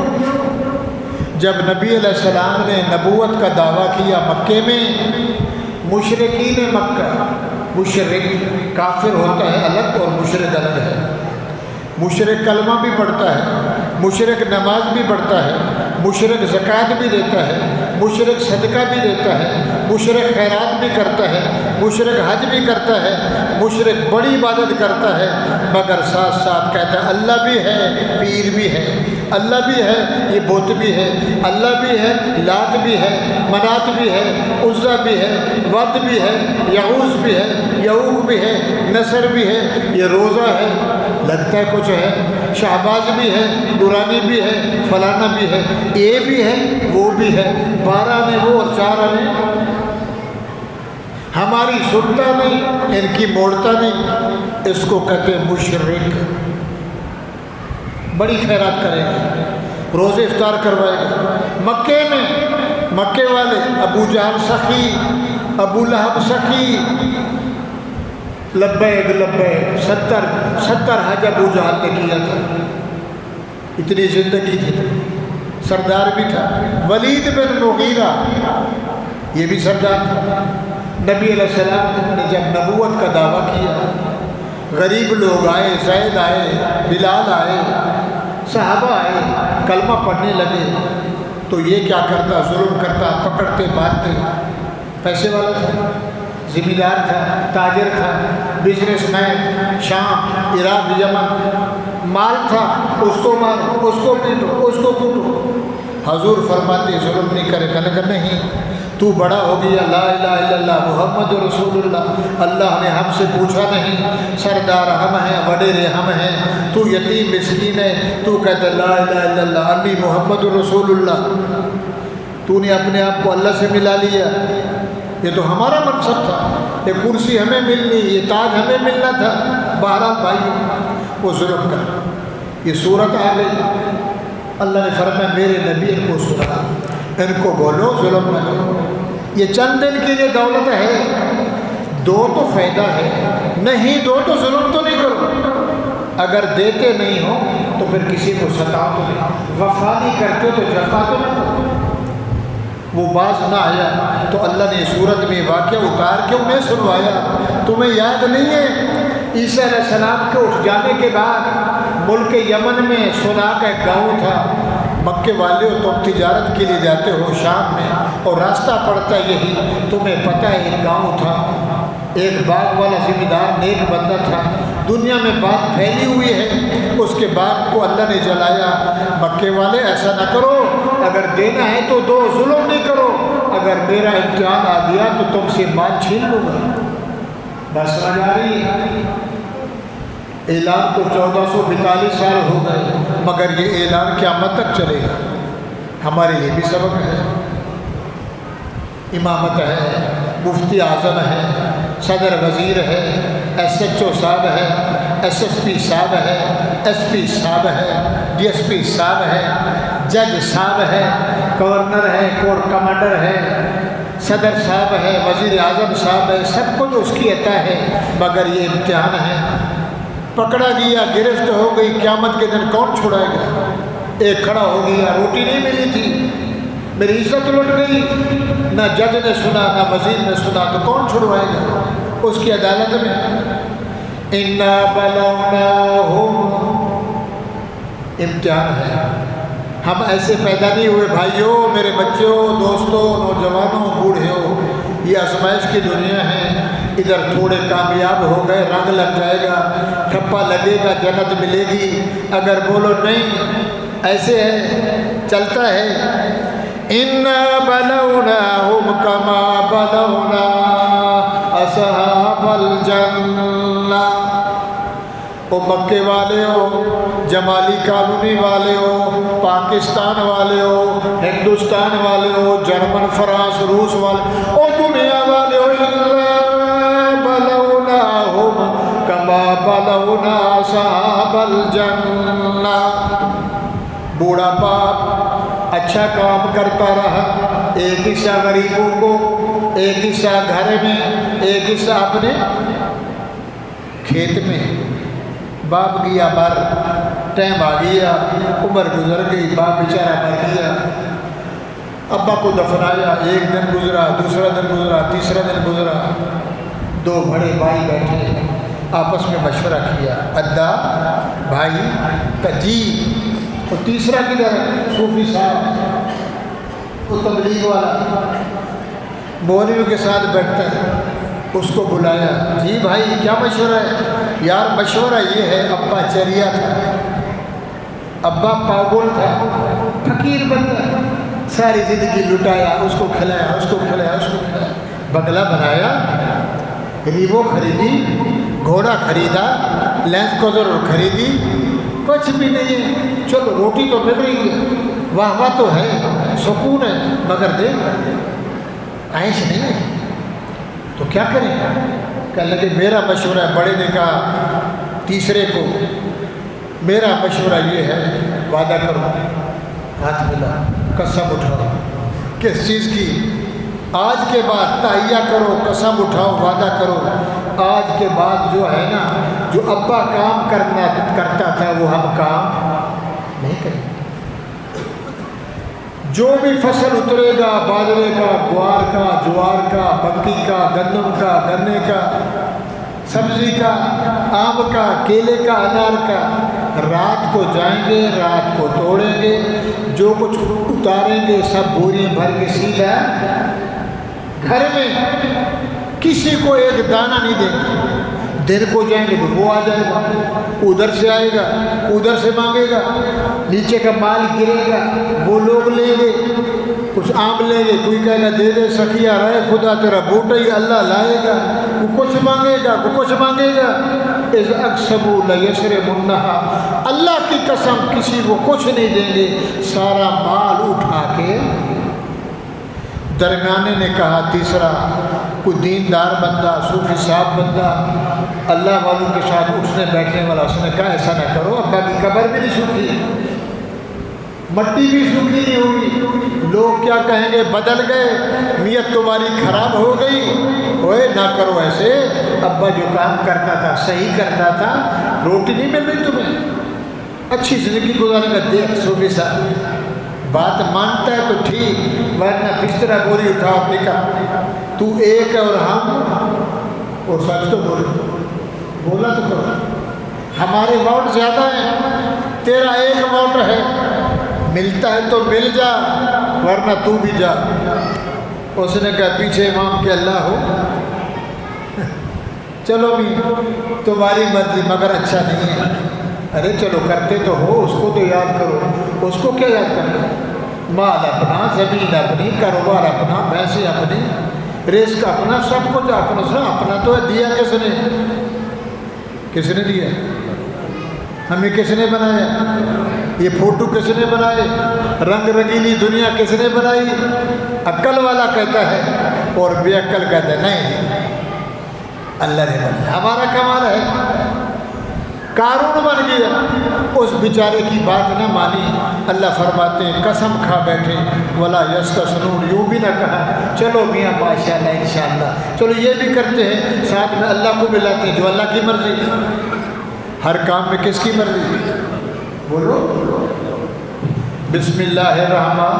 جب نبی علیہ السلام نے نبوت کا دعویٰ کیا مکے میں، مشرکین مکہ، مشرک کافر ہوتا ہے الگ اور مشرک الگ ہے۔ مشرک کلمہ بھی پڑھتا ہے، مشرک نماز بھی پڑھتا ہے، مشرک زکوٰۃ بھی دیتا ہے، مشرک صدقہ بھی دیتا ہے، مشرک خیرات بھی کرتا ہے، مشرک حج بھی کرتا ہے، مشرک بڑی عبادت کرتا ہے، مگر ساتھ ساتھ کہتا ہے اللہ بھی ہے، پیر بھی ہے، اللہ بھی ہے، یہ بت بھی ہے، اللہ بھی ہے، لات بھی ہے، منات بھی ہے، عزا بھی ہے، ود بھی ہے، یعوز بھی ہے، یعوق بھی ہے، نصر بھی ہے، یہ روزہ ہے، لگتا ہے کچھ ہے، شہباز بھی ہے، دورانی بھی ہے، فلانا بھی ہے، یہ بھی ہے، وہ بھی ہے، 12 نے وہ اور 4 نے ہماری سنتا نہیں، ان کی موڑتا نہیں، اس کو کہتے ہیں مشرک۔ بڑی خیرات کرے گا، روزے افطار کروائے گا۔ مکے میں مکے والے ابو جہل سخی، ابو لہب سخی، لبیک لبیک، 70 حج ابو جہل نے کیا تھا، اتنی زندگی تھی، سردار بھی تھا۔ ولید بن مغیرہ یہ بھی سردار تھا۔ نبی علیہ السلام نے جب نبوت کا دعویٰ کیا، غریب لوگ آئے، زید آئے، بلال آئے، صحابہ آئے، کلمہ پڑھنے لگے، تو یہ کیا کرتا؟ ظلم کرتا، پکڑتے مارتے۔ پیسے والا تھا، ذمہ دار تھا، تاجر تھا، بزنس مین، شام، عراق، یمن، مال تھا، اس کو مارو، اس کو پیٹو، اس کو کوٹو۔ حضور فرماتے ظلم نہیں کرے، کہنے کہ نہیں، تو بڑا ہو گیا، لا الہ الا اللہ محمد رسول اللہ، اللہ نے ہم سے پوچھا نہیں، سردار ہم ہیں، وڈیرے ہم ہیں، تو یتیم مسکین ہے، تو کہتا لا الہ الا اللہ انی محمد رسول اللہ، تو نے اپنے آپ کو اللہ سے ملا لیا۔ یہ تو ہمارا مقصد تھا، یہ کرسی ہمیں ملنی، یہ تاج ہمیں ملنا تھا۔ بہرحال بھائیو، وہ ظلم کر، یہ صورت آ گئی۔ اللہ نے فرمایا میرے نبی ان کو سنا، ان کو بولو ظلم نہ کرو۔ یہ چند دن کی یہ دولت ہے، دو تو فائدہ ہے، نہیں دو تو ظلم تو نہیں کرو۔ اگر دیتے نہیں ہو تو پھر کسی کو ستاؤ تو نہیں، وفا نہیں کرتے تو جفا تو نہ کرو۔ وہ باز نہ آیا تو اللہ نے صورت میں واقعہ اتار کے انہیں سنوایا۔ تمہیں یاد نہیں ہے عیسیٰ علیہ السلام کے اٹھ جانے کے بعد ملک یمن میں صنعا کا ایک گاؤں تھا۔ مکے والے ہو تم تجارت کے لیے جاتے ہو شام میں اور راستہ پڑتا یہی، تمہیں پتہ ہے ایک گاؤں تھا، ایک باغ والا ذمہ دار نیک بندہ تھا، دنیا میں بات پھیلی ہوئی ہے، اس کے باغ کو اللہ نے جلایا۔ مکے والے ایسا نہ کرو، اگر دینا ہے تو دو، ظلم نہیں کرو، اگر میرا امتحان آ گیا تو تم سے مال چھین لوں گا۔ بس آ جا رہی ہے اعلان تو 1442 سال ہو گئے، مگر یہ اعلان قیامت تک چلے گا۔ ہمارے لیے بھی سبق ہے، امامت ہے، مفتی اعظم ہے، صدر وزیر ہے، ایس ایچ او صاحب ہے، ایس ایس پی صاحب ہے، ایس پی صاحب ہے، ڈی ایس پی صاحب ہے، جج صاحب ہے، گورنر ہے، کور کمانڈر ہے، صدر صاحب ہے، وزیر اعظم صاحب ہے، سب کو جو اس کی عطا ہے، مگر یہ امتحان ہے۔ پکڑا گیا، گرفت ہو گئی، قیامت کے دن کون چھڑائے گا؟ ایک کھڑا ہو گیا، روٹی نہیں ملی تھی، میری عزت لٹ گئی، نہ جج نے سنا نہ وزیر نے سنا، تو کون چھڑوائے گا اس کی عدالت میں؟ اِنَّا بَلَوْنَاهُمْ، امتحان ہے۔ ہم ایسے پیدا نہیں ہوئے بھائیوں، میرے بچوں، دوستوں، نوجوانوں، بوڑھیوں، یہ آزمائش کی دنیا ہے۔ ادھر تھوڑے کامیاب ہو گئے، رنگ لگ جائے گا، ٹھپا لگے گا، جنت ملے گی۔ اگر بولو نہیں، ایسے ہے، چلتا ہے۔ اِنَّا بَلَوْنَاهُمْ كَمَا بَلَوْنَا أَصْحَابَ الْجَنَّةِ۔ وہ مکے والے ہو، جمالی کالونی والے ہو، پاکستان والے ہو، ہندوستان والے ہو، جرمن، فرانس، روس والے اور دنیا والے ہو، اِنَّا بَلَوْنَاهُمْ كَمَا بَلَوْنَا أَصْحَابَ الْجَنَّةِ۔ بوڑھا باپ اچھا کام کرتا رہا، ایک حصہ غریبوں کو، ایک حصہ گھر میں، ایک حصہ اپنے کھیت میں۔ باپ گیا مر، ٹائم آ گیا، عمر گزر گئی، باپ بیچارہ مر گیا۔ ابا کو دفنایا، ایک دن گزرا، دوسرا دن گزرا، تیسرا دن گزرا، دو بڑے بھائی بیٹھے آپس میں مشورہ کیا، ادا بھائی کا جی، اور تیسرا کدھر ہے؟ صوفی صاحب، وہ تبلیغ والا مولویوں کے ساتھ بیٹھتا ہے، اس کو بلایا، جی بھائی کیا مشورہ ہے؟ یار مشورہ یہ ہے، ابا چریا تھا، ابا پاگل تھا، فقیر بندہ، ساری زندگی لٹایا، اس کو کھلایا، اس کو کھلایا، اس کو کھلایا، بنگلہ بنایا، ریوو خریدی، گھوڑا خریدا، لینس کروزر خریدی، کچھ بھی نہیں ہے۔ چلو روٹی تو مل رہی ہے، واہ واہ تو ہے، سکون ہے، مگر دیکھ عیش نہیں ہے، تو کیا کریں؟ کہنے لگے میرا مشورہ ہے، بڑے نے کہا تیسرے کو، میرا مشورہ یہ ہے، وعدہ کرو، ہاتھ ملا، قسم اٹھاؤ، کس چیز کی؟ آج کے بعد تہیہ کرو، قسم اٹھاؤ، وعدہ کرو، آج کے بعد جو ہے نا، جو ابا کام کرتا تھا وہ ہم کام نہیں کریں۔ جو بھی فصل اترے گا، باجرے کا، گوار کا، جوار کا، مکئی کا، گندم کا، گنے کا، سبزی کا، آم کا، کیلے کا، انار کا، رات کو جائیں گے، رات کو توڑیں گے، جو کچھ اتاریں گے سب بوریاں بھر کے سیدھا گھر میں، کسی کو ایک دانہ نہیں دیں گے۔ دن کو جائیں گے تو وہ آ جائے گا، ادھر سے آئے گا، ادھر سے مانگے گا، نیچے کا مال گرے گا، وہ لوگ لیں گے، کچھ آم لیں گے، کوئی کہے گا دے دے سخیا رہے خدا تیرا بوٹا ہی اللہ لائے گا، وہ کچھ مانگے گا، وہ کچھ مانگے گا۔ اِذْ أَقْسَمُوا لَيَسْرِمُنَّهَا، اللہ کی قسم کسی کو کچھ نہیں دیں گے، سارا مال اٹھا کے۔ درمیانے نے کہا تیسرا، کوئی دیندار بندہ، صوفی صاحب بندہ، اللہ والوں کے ساتھ اٹھنے بیٹھنے والا، اس نے کہا ایسا نہ کرو، ابا کی قبر بھی نہیں سوکھی، مٹی بھی سوکھی نہیں ہوگی، لوگ کیا کہیں گے، بدل گئے، نیت تمہاری خراب ہو گئی، اوے نہ کرو ایسے، ابا جو کام کرتا تھا صحیح کرتا تھا، روٹی نہیں مل رہی تمہیں، اچھی زندگی گزارے گا، دیکھ صوفی صاحب بات مانتا ہے تو ٹھیک، ورنہ بسترا بوری اٹھاؤ نکل، تو ایک ہے اور ہم، اور سچ تو بولا تو کرو، ہمارے ووٹ زیادہ ہیں، تیرا ایک ووٹ ہے، ملتا ہے تو مل جا ورنہ تو بھی جا۔ اس نے کہا پیچھے امام کے اللہ ہو، چلو بھی تمہاری مرضی مگر اچھا نہیں ہے۔ ارے چلو کرتے تو ہو، اس کو تو یاد کرو، اس کو کیا یاد کرنا؟ مال اپنا، زمین اپنی، کاروبار اپنا، پیسے اپنے، رزق اپنا، سب کچھ اپنا، اپنا تو ہے، دیا کس نے؟ کس نے دیا؟ ہمیں کس نے بنایا؟ یہ فوٹو کس نے بنائے؟ رنگ رنگیلی دنیا کس نے بنائی؟ عقل والا کہتا ہے اور بے عقل کہتا ہے نہیں، اللہ نے بنایا، ہمارا کمال ہے۔ قارون بن گیا، اس بیچارے کی بات نہ مانی۔ اللہ فرماتے ہیں قسم کھا بیٹھے ولا یستثنون، یوں بھی نہ کہا چلو میاں ماشاءاللہ انشاءاللہ چلو یہ بھی کرتے ہیں، ساتھ میں اللہ کو ملاتے ہیں، جو اللہ کی مرضی۔ ہر کام میں کس کی مرضی؟ بولو بسم اللہ الرحمن،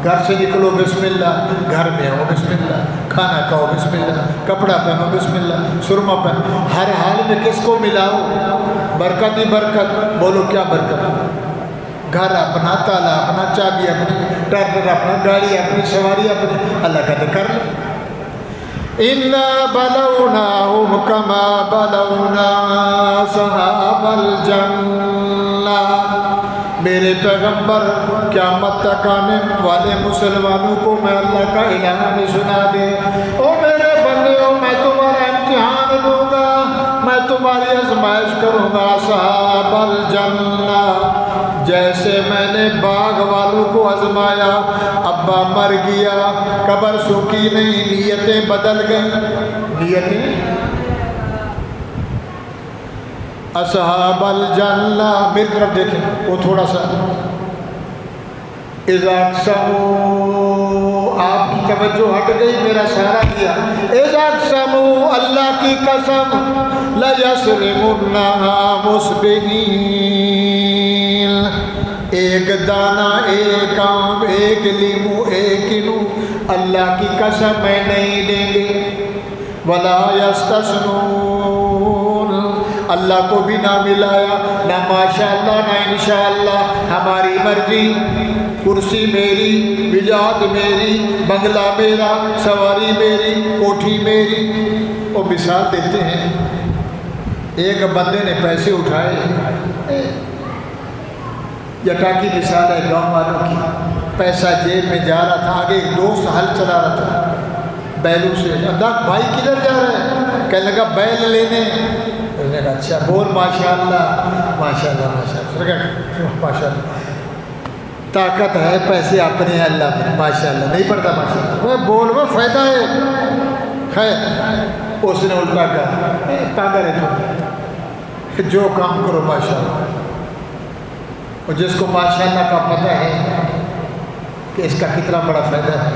گھر سے نکلو بسم اللہ، گھر میں آؤ بسم اللہ، کھانا کھاؤ بسم اللہ، کپڑا پہنو بسم اللہ، سرما پہنو، ہر حال میں کس کو ملاؤ؟ برکت ہی برکت۔ بولو کیا برکت؟ گھر اپنا، تالا اپنا، چابی اپنی، ٹریکٹر اپنا، گاڑی اپنی، سواری اپنی، اللہ کہتے کر لو۔ إِنَّا بَلَوْنَاهُمْ كَمَا بَلَوْنَا أَصْحَابَ الْجَنَّةِ۔ میرے پیغمبر قیامت تک آنے والے مسلمانوں کو میں اللہ کا اعلان سنا دے، او میرے بندیوں میں تمہارا امتحان لوں گا، میں تمہاری آزمائش کروں گا۔ اصحاب الجنہ، جیسے میں نے باغ والوں کو آزمایا، ابا مر گیا، قبر سوکھی نہیں، نیتیں بدل گئیں، نیتیں۔ اصحاب الجنہ، میری طرف دیکھیں، وہ تھوڑا سا اذا اقسموا، آپ کی توجہ ہٹ گئی، میرا سہارا کیا۔ اذا اقسموا، اللہ کی قسم، لَيَسْرِمُنَّهَا مُصْبِحِينَ، ایک دانہ، ایک آم، ایک لیمو، ایک کنو، اللہ کی قسم میں نہیں دیں گے۔ وَلَا يَسْتَثْنُونَ، اللہ کو بھی نہ ملایا، نہ ماشاءاللہ نہ انشاءاللہ، ہماری مرضی، کرسی میری، وجاہت میری، بنگلہ میرا، سواری میری، کوٹھی میری۔ وہ مثال دیتے ہیں، ایک بندے نے پیسے اٹھائے، یٹا کی مثال ہے گاؤں والوں کی، پیسہ جیب میں جا رہا تھا، آگے ایک دوست ہل چلا رہا تھا بیلوں سے، اللہ بھائی کدھر جا رہا ہے؟ کہنے لگا بیل لینے۔ اس نے کہا اچھا، بول ماشاءاللہ ماشاءاللہ ماشاءاللہ ماشاءاللہ، طاقت ہے، پیسے اپنے ہیں اللہ میں، ماشاءاللہ نہیں پڑتا ماشاءاللہ، وہ بول وہ فائدہ ہے۔ خیر اس نے الٹا کہا پاگل ہے تو جو کام کرو ماشاءاللہ، اور جس کو ماشاءاللہ کا پتہ ہے کہ اس کا کتنا بڑا فائدہ ہے،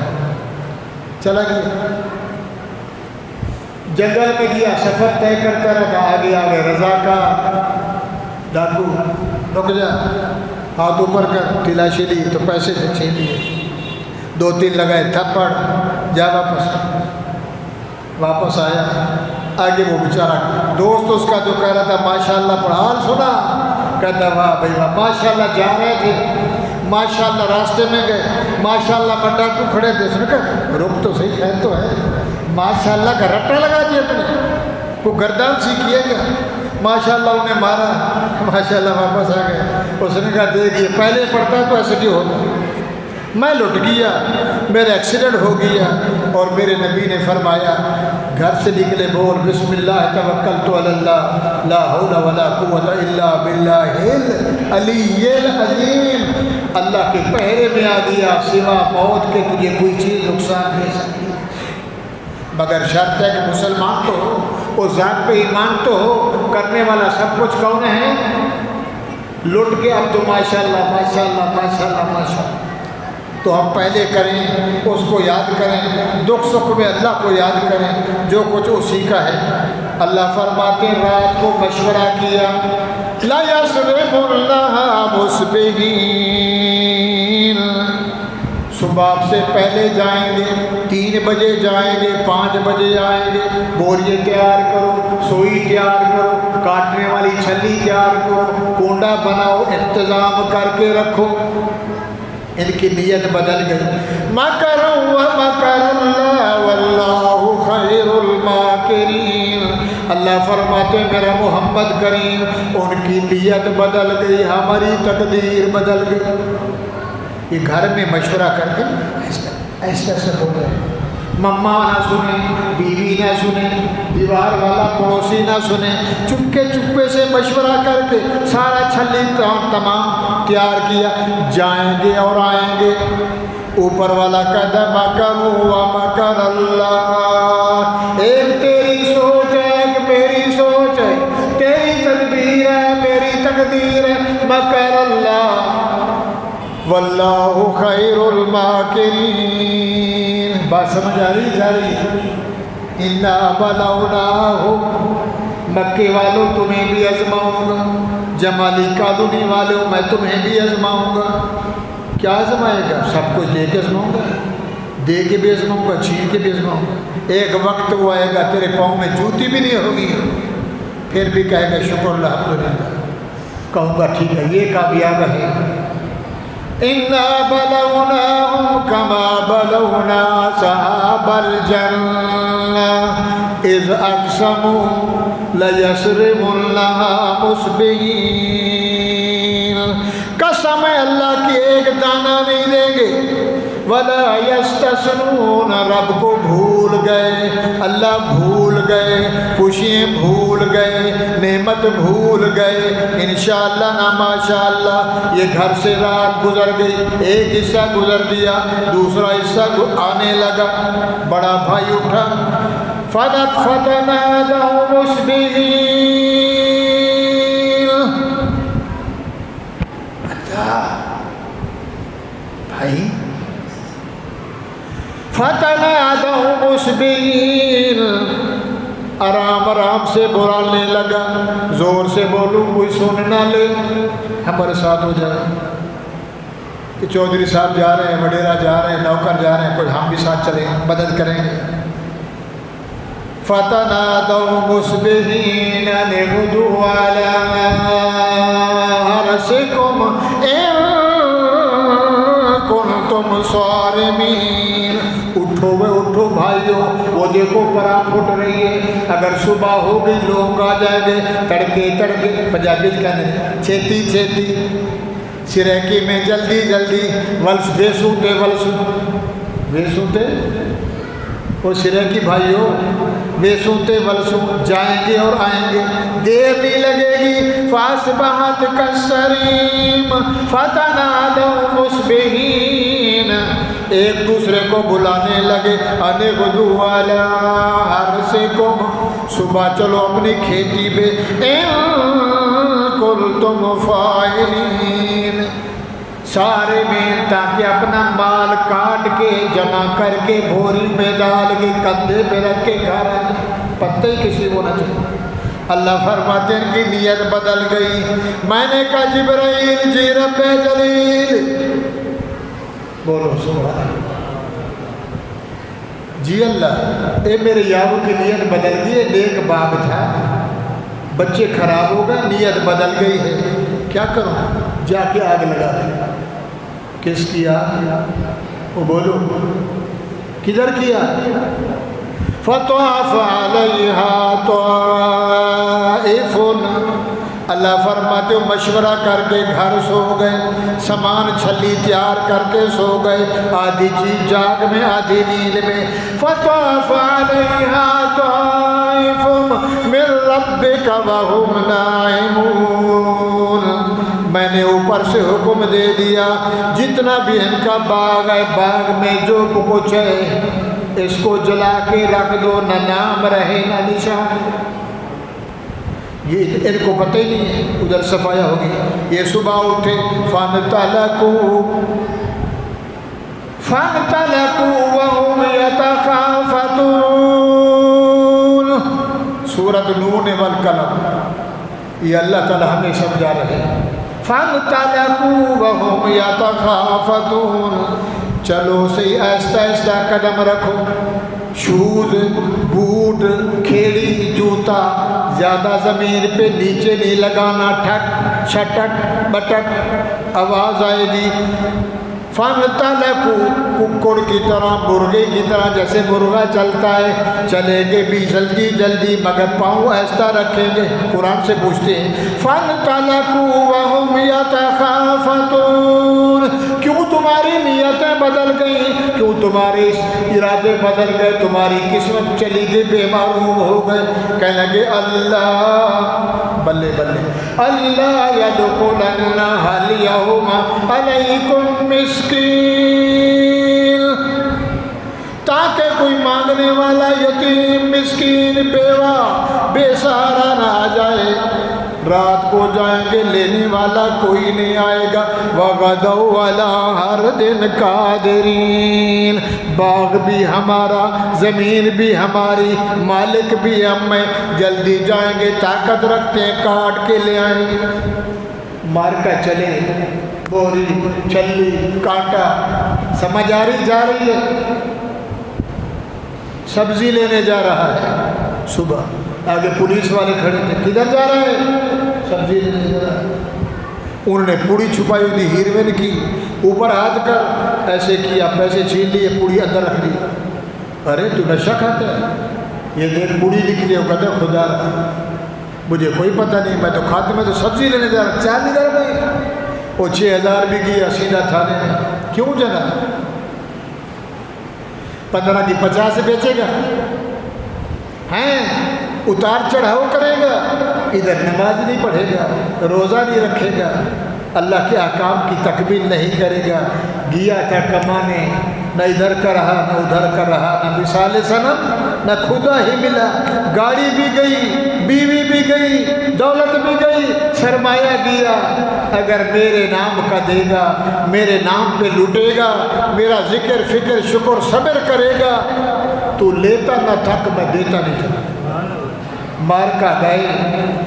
چلا گیا جنگل میں گیا، سفر طے کرتا رہا، آگے آگے رضاکار ڈاکو، رک جا، ہاتھ اوپر کر، تلاشی لی تو پیسے تھے چھین لیے، 2-3 لگائے تھپڑ، جا واپس آیا۔ آگے وہ بیچارہ دوست اس کا جو کہہ رہا تھا ماشاءاللہ پڑھا، حال سنا، کہتا واہ بھائی واہ، ماشاءاللہ جا رہے تھے، ماشاءاللہ راستے میں گئے، ماشاءاللہ میں ڈاکو کھڑے تھے، اس نے کہا رک تو صحیح، خیر تو ہے، ماشاءاللہ کا رٹا لگا دیا تم نے، وہ گردان سی کیے گا، ماشاءاللہ انہیں مارا، ماشاءاللہ واپس آ گئے۔ اس نے کہا دیکھیے پہلے پڑھتا تو ایسے کیوں ہوتا، میں لٹ گیا، میرا ایکسیڈنٹ ہو گیا، اور میرے نبی نے فرمایا گھر سے نکلے بول بسم اللہ توکلت علی اللہ لا حول ولا قوت الا باللہ العلی العظیم، اللہ کے پہرے میں آ گیا، سوا موت کے تجھے کوئی چیز نقصان دے سکتی، مگر شرط ہے کہ مسلمان تو ہو، اور ذات پہ ایمان تو ہو، کرنے والا سب کچھ کون ہے؟ لٹ کے اب تو ماشاءاللہ ماشاءاللہ ماشاءاللہ ماشاءاللہ، تو ہم پہلے کریں، اس کو یاد کریں، دکھ سکھ میں اللہ کو یاد کریں، جو کچھ اسی کا ہے۔ اللہ فرماتے ہیں رات کو مشورہ کیا، لا يَسْرِمُنَّهَا مُصْبِحِينَ، صبح سے پہلے جائیں گے، 3 بجے جائیں گے، 5 بجے آئیں گے، بوریے تیار کرو، سوئی تیار کرو، کاٹنے والی چھلی تیار کرو، کونڈا بناؤ، انتظام کر کے رکھو۔ ان کی نیت بدل گئی، مَكَرُوا وَمَكَرَ اللَّهُ وَاللَّهُ خَيْرُ الْمَاكِرِينَ، اللہ فرماتے ہیں میرا محمد کریم، ان کی نیت بدل گئی، ہماری تقدیر بدل گئی۔ یہ گھر میں مشورہ کر کے ایسا سے ہو گئے، مما نہ سنیں، بیوی نہ سنیں، دیوار والا پڑوسی نہ سنیں، چپکے چپکے سے مشورہ کر کے سارا چھلی تمام تیار کیا، جائیں گے اور آئیں گے۔ اوپر والا کہتا مَكَرُوا وَمَكَرَ اللَّهُ، ایک تیری سوچ ہے، ایک میری سوچ ہے، تیری تدبیر واللہ خیر الماکرین۔ بات سمجھ آ رہی جا رہی؟ انا بلوناہم، مکے والوں تمہیں بھی آزماؤں گا، جمالی کالونی والوں میں تمہیں بھی آزماؤں گا۔ کیا آزمائے گا؟ سب کچھ دے کے آزماؤں گا، دے کے بھی آزماؤں گا، چھین کے بھی آزماؤں گا۔ ایک وقت وہ آئے گا تیرے پاؤں میں جوتی بھی نہیں ہوگی، پھر بھی کہے گا شکر الحمدللہ، کہوں گا ٹھیک ہے یہ کامیاب ہے۔ اِنَّا بَلَوْنَاهُمْ كَمَا بَلَوْنَا أَصْحَابَ الْجَنَّةِ إِذْ أَقْسَمُوا لَيَصْرِمُنَّهَا مُصْبِحِينَ۔ قسم ہے اللہ کی ایک دانہ نہیں دیں گے۔ وَلَا يَسْتَثْنُونَ، رب کو بھول گئے، اللہ بھول گئے، خوشیاں بھول گئے، نعمت بھول گئے، انشاءاللہ نہ ماشاءاللہ۔ یہ گھر سے رات گزر گئی، ایک حصہ گزر دیا، دوسرا حصہ آنے لگا، بڑا بھائی اٹھا، فَتَنَادَوْا مُصْبِحِينَ۔ بھائی فَتَنَادَوْا مُصْبِحِينَ، آرام آرام سے بولنے لگا، زور سے بولوں کوئی سن نہ لے، ہمارے ساتھ ہو جائے کہ چودھری صاحب جا رہے ہیں، وڈیرا جا رہے ہیں، نوکر جا رہے ہیں، کوئی ہم بھی ساتھ چلیں، مدد کریں گے۔ فَتَنَادَوْا مُصْبِحِينَ لِغُدُوٍ عَلَىٰ حَرْثِكُمْ إِن كُنتُمْ صَارِمِينَ۔ اٹھو بے اٹھو بھائیو، وہ دیکھو پرا پھٹ رہی ہے، اگر صبح ہو گئی لوگ آ جائیں گے، تڑکے تڑکے، پنجابی کہنے چھیتی چھیتی، سریکی میں جلدی جلدی، ولس ویسوتے ولسو ویسوتے، وہ سریکی بھائیو ویسوتے ولسو، جائیں گے اور آئیں گے، دیر نہیں لگے گی۔ فَأَصْبَحَتْ كَالصَّرِيمِ فَتَنَادَوْا مُصْبِحِينَ، ایک دوسرے کو بلانے لگے، اَنِ غُدُوْا عَلَىٰ حَرْثِكُمْ، صبح چلو اپنی کھیتی پہ، إِن كُنتُمْ فَاعِلِينَ، سارے میں، تاکہ اپنا مال کاٹ کے جمع کر کے بھوری میں ڈال کے کندھے پہ رکھ کے گھر آئے، پتہ ہی کسی کو نہ چلے۔ اللہ فرماتے ہیں کہ نیت بدل گئی۔ میں نے کہا جبرائیل جی رب جلیل، بولو سبحان اللہ، جی اللہ، اے میرے یاروں کی نیت بدل گئی ہے، نیک باغ تھا، بچے خراب ہو گئے، نیت بدل گئی ہے، کیا کروں؟ جا کے آگ لگا دیں۔ کس کی آگ؟ وہ بولو کدھر کیا؟ فَطَافَ عَلَيْهَا طَائِفٌ، اللہ فرماتے ہو مشورہ کر کے گھر سو گئے، سامان چھلی تیار کر کے سو گئے، آدھی چیز جاگ میں آدھی نیند میں۔ فَطَافَ عَلَيْهَا طَائِفٌ مِّن رَّبِّكَ وَهُمْ نَائِمُونَ، میں نے اوپر سے حکم دے دیا، جتنا بھی ان کا باغ ہے، باغ میں جو کچھ ہے اس کو جلا کے رکھ دو، نہ نام رہے نہ نشان۔ یہ ان کو پتہ ہی نہیں ہے، ادھر صفایا ہوگی۔ یہ صبح اٹھے، فَانْطَلَقُوا وَهُمْ يَتَخَافَتُونَ، سورۃ نون والقلم، یہ اللہ تعالی ہمیں سمجھا رہے ہیں۔ فَانْطَلَقُوا وَهُمْ يَتَخَافَتُونَ، چلو صحیح، آہستہ آہستہ قدم رکھو، شوز، بوٹ، کھیڑی، جوتا زیادہ زمین پہ نیچے نہیں لگانا، ٹھک چھٹک بٹک آواز آئے گی۔ فَانْطَلَقُوا، ککڑ کی طرح، مرغے کی طرح، جیسے مرغا چلتا ہے چلیں گے بھی جلدی جلدی، مگر پاؤں ایسا رکھیں گے۔ قرآن سے پوچھتے ہیں فَانْطَلَقُوا وَهُمْ يَتَخَافَتُونَ، کیوں تمہاری نیتیں بدل گئیں، کیوں تمہارے ارادے بدل گئے، تمہاری قسمت چلی گئی، بے معلوم ہو گئے۔ کہنے لگے اللہ بلے بلے، اللہ يَدْخُلَنَّهَا الْيَوْمَ عَلَيْكُمْ مسکین، تاکہ کوئی مانگنے والا یتیم، مسکین، بیوہ، بے سہارا نہ آ جائے۔ رات کو جائیں گے لینے والا کوئی نہیں آئے گا۔ وغدوا علی حرد قادرین، باغ بھی ہمارا، زمین بھی ہماری، مالک بھی ہم ہیں، جلدی جائیں گے، طاقت رکھتے ہیں، کاٹ کے لے آئیں گے۔ مارکا چلے، بوری چھلی کانٹا، سمجھ آ رہی جا رہی ہے۔ سبزی لینے جا رہا ہے، صبح آگے پولیس والے کھڑے تھے، کدھر جا رہا ہے؟ سبزی لینے جا رہا ہے۔ انہوں نے پوڑی چھپائی ہوئی تھی، ہیروین کی، اوپر ہاتھ کر ایسے کیا، پیسے چھین لیے، پوڑی اندر رکھ دی۔ ارے تو نشہ کھاتا ہے؟ یہ دیکھ پوڑی نکلی، وہ کہتا ہے خدا رہا، مجھے کوئی پتہ نہیں، میں تو کھاتے، میں تو سبزی لینے جا رہا، 4 نہیں کر پائی۔ وہ 6000 بھی گیا سیدھا تھانے میں۔ کیوں جنا؟ 15 کی 50 بیچے گا، ہیں اتار چڑھاؤ کرے گا، ادھر نماز نہیں پڑھے گا، روزہ نہیں رکھے گا، اللہ کے احکام کی تکمیل نہیں کرے گا۔ گیا تھا کمانے، نہ ادھر کا رہا نہ ادھر کا رہا، نہ مثال صنم نہ خدا ہی ملا۔ گاڑی بھی گئی، بیوی بھی گئی، دولت بھی گئی، سرمایہ گیا۔ اگر میرے نام کا دے گا، میرے نام پہ لوٹے گا، میرا ذکر فکر شکر صبر کرے گا، تو لیتا نہ تھک، میں دیتا نہیں تھا۔ مارکا گئے،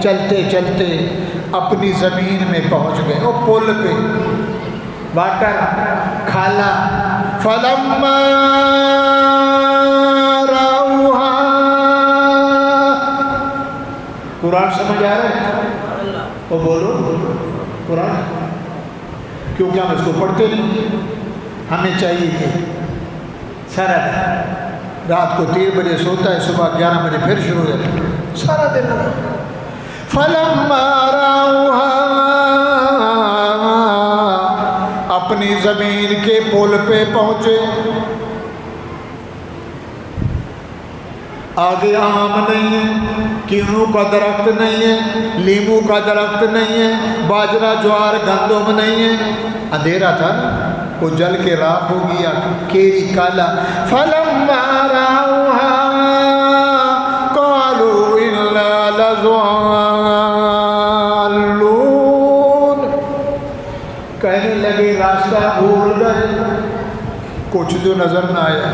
چلتے چلتے اپنی زمین میں پہنچ گئے، وہ پل پہ واٹر کھالا۔ فلما رأوها، قرآن سمجھ آ رہا ہے؟ وہ بولو قرآن، کیونکہ ہم اس کو پڑھتے نہیں، ہمیں چاہیے کہ سارا دن، رات کو 3 بجے سوتا ہے، صبح 11 بجے پھر شروع ہو جاتا ہے، سارا دن۔ فلما رأوها، اپنی زمین کے پل پہ پہنچے، آگے آم نہیں ہے، کینو کا درخت نہیں ہے، لیمو کا درخت نہیں ہے، باجرہ جوار گندم نہیں ہے، اندھیرا تھا نا، وہ جل کے راکھ ہو گیا، کیری کالا۔ فلما رأوها قالوا انا لضالون، کہنے لگے راستہ بھول گئے، کچھ جو نظر نہ آیا،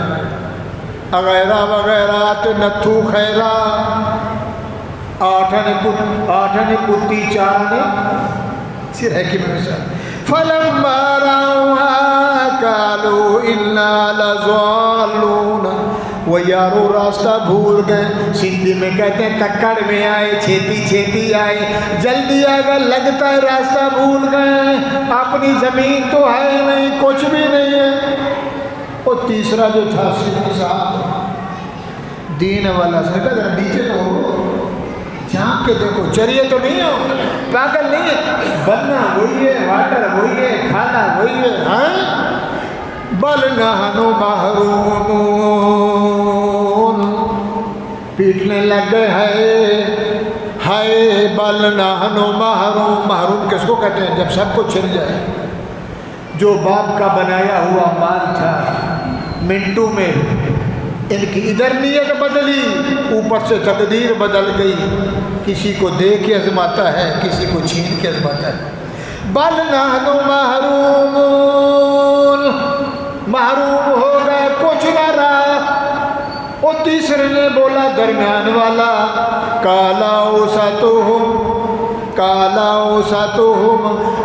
اغیرہ وغیرات نتھو خیرہ، آٹھنے کتی چارنے، سر ہے کہ میں مثال۔ فلما رأوها قالوا انا لضالون، وہ یارو راستہ بھول گئے، سندھی میں کہتے ہیں تکڑ میں آئے، چھیتی چھیتی آئے، جلدی اگر لگتا ہے راستہ بھول گئے، اپنی زمین تو ہے نہیں، کچھ بھی نہیں ہے۔ اور تیسرا جو تھا سندھی صاحب دین والا، سے کہا ذرا نیچے تو ہو، جھانک کے دیکھو، چریے تو نہیں ہو، پاگل نہیں ہے، بننا وہی ہے، واٹر وہی ہے، کھانا وہی ہے، ہاں بل نحن محرومون، پیٹنے لگ گئے، ہائے بل نحن محروم۔ محروم کس کو کہتے ہیں؟ جب سب کو چھن جائے، جو باپ کا بنایا ہوا مال تھا، منٹو میں ان کی ادھر نیت بدلی، اوپر سے تقدیر بدل گئی، کسی کو دے کے آزماتا ہے، کسی کو چھین کے آزماتا ہے۔ بل نحن محرومون، محروم ہو گئے، کچھ نہ رہا۔ اور تیسرے نے بولا درمیان والا، کالا اوسطہم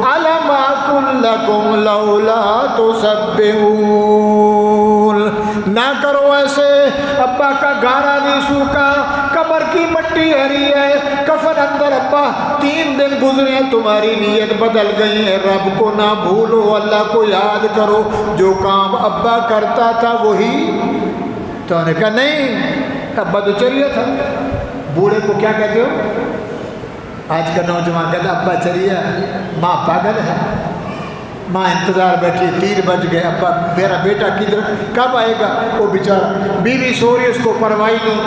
الم اقل لکم لولا تسبحون، نہ کرو ایسے، ابا کا گارا نہیں سوکھا، قبر کی مٹی ہری ہے، کفن اندر، ابا 3 دن گزرے ہیں، تمہاری نیت بدل گئی ہے، رب کو نہ بھولو، اللہ کو یاد کرو، جو کام ابا کرتا تھا وہی۔ تو انہوں نے کہا نہیں، ابا تو چریا تھا۔ بوڑھے کو کیا کہتے ہو؟ آج کا نوجوان کہتا ابا چریا، ماں پاگل ہے، ماں انتظار بیٹھی، 3 بج گئے، ابا میرا بیٹا کدھر، کب آئے گا؟ وہ بیچارہ بیوی سو رہی، اس کو پرواہی نہیں،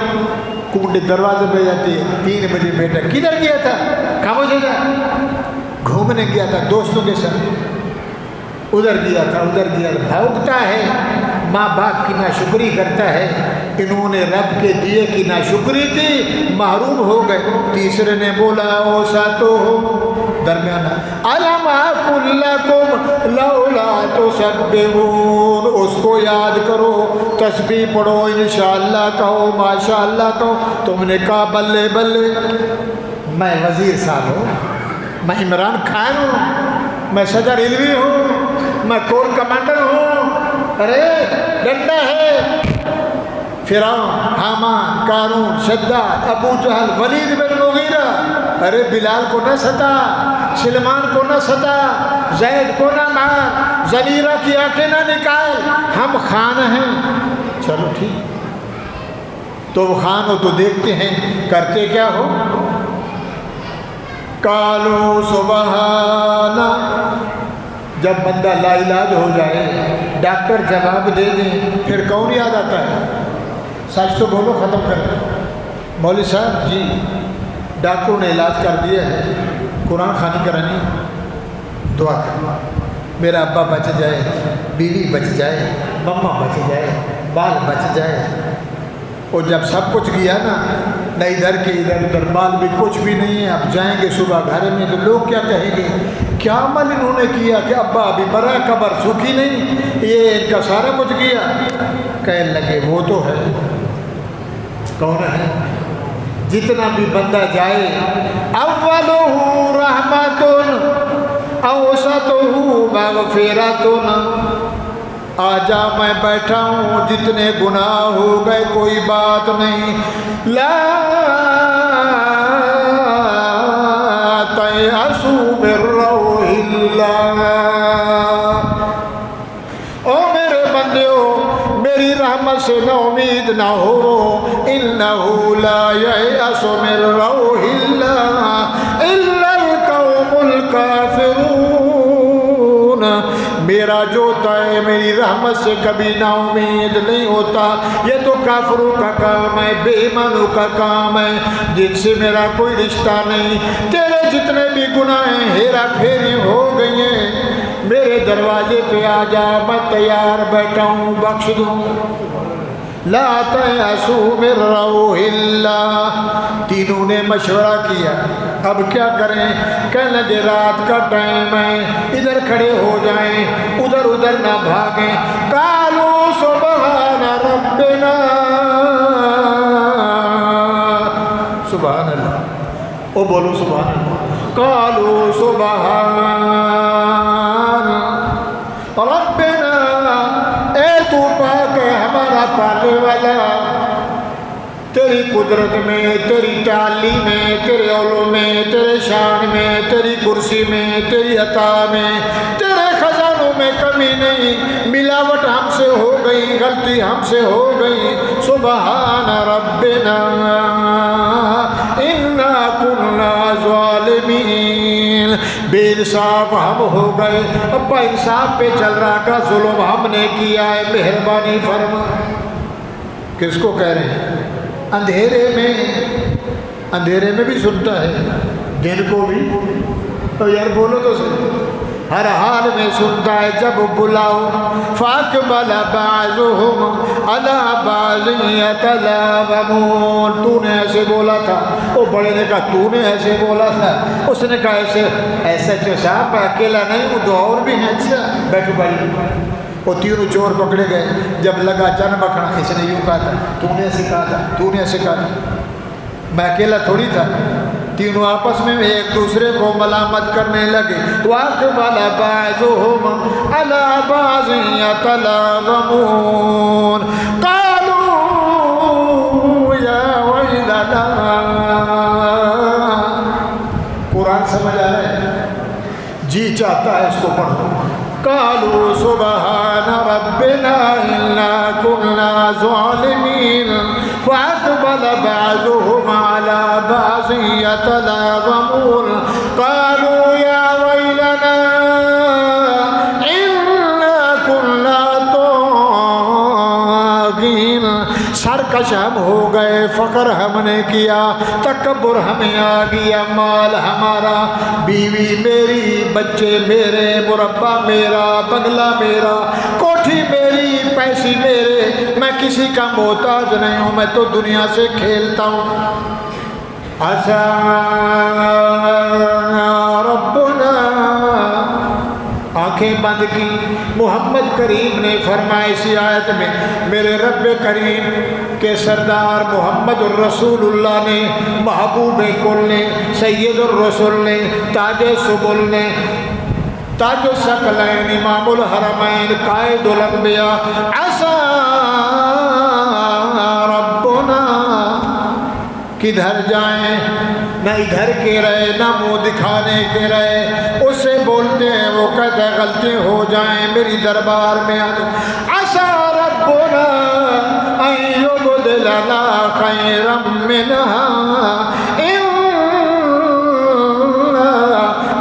کنڈی دروازے پہ جاتی ہے، 3 بجے بیٹا کدھر گیا تھا؟ خاموش ہو جا، گھومنے گیا تھا دوستوں کے ساتھ، ادھر گیا تھا ادھر گیا تھا، بھوکتا ہے، ماں باپ کی ناشکری کرتا ہے، انہوں نے رب کے دیے کی ناشکری کی، محروم ہو گئے۔ تیسرے نے بولا اوسطہم، درمیانہ، الم اقل لکم لولا تسبحون، اس کو یاد کرو، تسبیح پڑھو، انشاءاللہ کہو، ماشاءاللہ کہو۔ تم نے کہا بلے بلے، میں وزیر صاحب ہوں، میں عمران خان ہوں، میں صدر علوی ہوں، میں کور کمانڈر ہوں، ارے ڈنڈا ہے۔ فرعون، حامان، قارون، شداد، ابو جہل، ولید بن مغیرہ، ارے بلال کو نہ ستا، سلمان کو نہ ستا، زید کو نہ مار، زنیرہ کی آنکھیں نہ نکال، ہم خان ہیں۔ چلو ٹھیک، تو خان ہو تو دیکھتے ہیں کرتے کیا ہو۔ قالوا سبحانہ، جب بندہ لا علاج ہو جائے، ڈاکٹر جواب دے دیں، پھر کون یاد آتا ہے؟ سچ تو بولو، ختم کر۔ مولوی صاحب جی ڈاکٹروں نے علاج کر دیا ہے، قرآن خوانی کرانی، دعا کرنا میرا ابا بچ جائے، بیوی بچ جائے، مما بچ جائے، بال بچ جائے۔ اور جب سب کچھ گیا نا، نہ ادھر کے ادھر ادھر، بال بھی کچھ بھی نہیں ہے، اب جائیں گے صبح گھر میں تو لوگ کیا کہیں گے؟ کیا عمل انہوں نے کیا کہ ابا ابھی مرا، قبر سوکھی نہیں، یہ ان کا سارا کچھ گیا۔ کہنے لگے وہ تو ہے، کون ہے؟ جتنا بھی بندہ جائے، اولہ رحمت اوسطہ مغفرۃ، آجا میں بیٹھا ہوں، جتنے گناہ ہو گئے کوئی بات نہیں، لا تیأسوا من روح اللہ، او میرے بندیو میری رحمت سے نہ امید نہ ہو، انہ لا ییأس من روح اللہ الا القوم الکافرون، میرا جو ہوتا ہے میری رحمت سے کبھی نا امید نہیں ہوتا، یہ تو کافروں کا کام ہے، بے ایمانوں کا کام ہے، جن سے میرا کوئی رشتہ نہیں۔ تیرے جتنے بھی گناہیں ہیرا پھیری ہو گئی ہیں، میرے دروازے پہ آ جا، میں تیار بیٹھا ہوں، بخش دوں۔ لا تیأسوا من روح اللہ، تینوں نے مشورہ کیا اب کیا کریں؟ کہنے لگے رات کا ٹائم ہے، ادھر کھڑے ہو جائیں، ادھر ادھر نہ بھاگیں۔ قالوا سبحان ربنا، سبحان اللہ، او بولو سبحان اللہ۔ قالوا سبحان ربنا، اے تو پاک ہے ہمارا پالنے والا، تیری قدرت میں، تیری تعلیم میں، تیرے علوم میں، تیرے شان میں، تیری کرسی میں، تیری عطا میں، تیرے خزانوں میں کمی نہیں، ملاوٹ ہم سے ہو گئی، غلطی ہم سے ہو گئی، سبحان ربنا انا کنا ظالمین، بے انصاف ہم ہو گئے، ابا انصاف پہ چل رہا کا ظلم ہم نے کیا ہے، مہربانی فرما۔ کس کو کہہ رہے ہیں؟ اندھیرے میں بھی سنتا ہے، دن کو بھی، تو یار بولو تو صحیح، ہر حال میں سنتا ہے۔ جب بلاؤ فاقبل بعضهم على بعض يتلاومون، تو نے ایسے بولا تھا، وہ بڑے نے کہا تو نے ایسے بولا تھا، اس نے کہا ایسے تو صاحب میں اکیلا نہیں ہوں، دو اور بھی ہیں، اچھا بیٹھو بھائی۔ وہ تینوں چور پکڑے گئے، جب لگا چند بکھڑا، اس نے یوں کہا تھا، تو نے ایسے کہا تھا، تو نے ایسے کہا تھا، میں اکیلا تھوڑی تھا۔ تینوں آپس میں ایک دوسرے کو ملامت کرنے لگے۔ وَأَقْبَلَ بَعْضُهُمْ عَلَى بَعْضٍ يَتَلَاوَمُونَ قَالُوا يَا وَيْلَنَا، قرآن سمجھ آ رہا ہے؟ جی چاہتا ہے اس کو پڑھو۔ قالوا سبحان ربنا إنا كنا ظالمين فأقبل بعضهم على بعض يتلاومون قالوا يا ويلنا إنا كنا طاغين، سرکش ہم ہو گئے، فخر ہم نے کیا، تکبر ہمیں آ گیا، مال ہمارا، بیوی میری، بچے میرے، مربع میرا، بنگلہ میرا، کوٹھی میری، پیسے میرے، میں کسی کا محتاج نہیں ہوں، میں تو دنیا سے کھیلتا ہوں۔ عسیٰ ربنا، آنکھیں بند کی، محمد کریم نے فرمایا اسی آیت میں، میرے رب کریم کے سردار محمد الرسول اللہ نے، محبوب کل نے، سید الرسول نے، تاج سبل نے، تاج الثقلین، امام الحرمین، قائد الانبیاء، عسیٰ ربنا، کدھر جائیں، نہ ادھر کے رہے نہ منہ دکھانے کے رہے، اسے بولتے ہیں وہ کہتے ہیں غلطی ہو جائیں میری دربار میں آ جائیں۔ عسیٰ ربنا ان یبدلنا خیرا منہا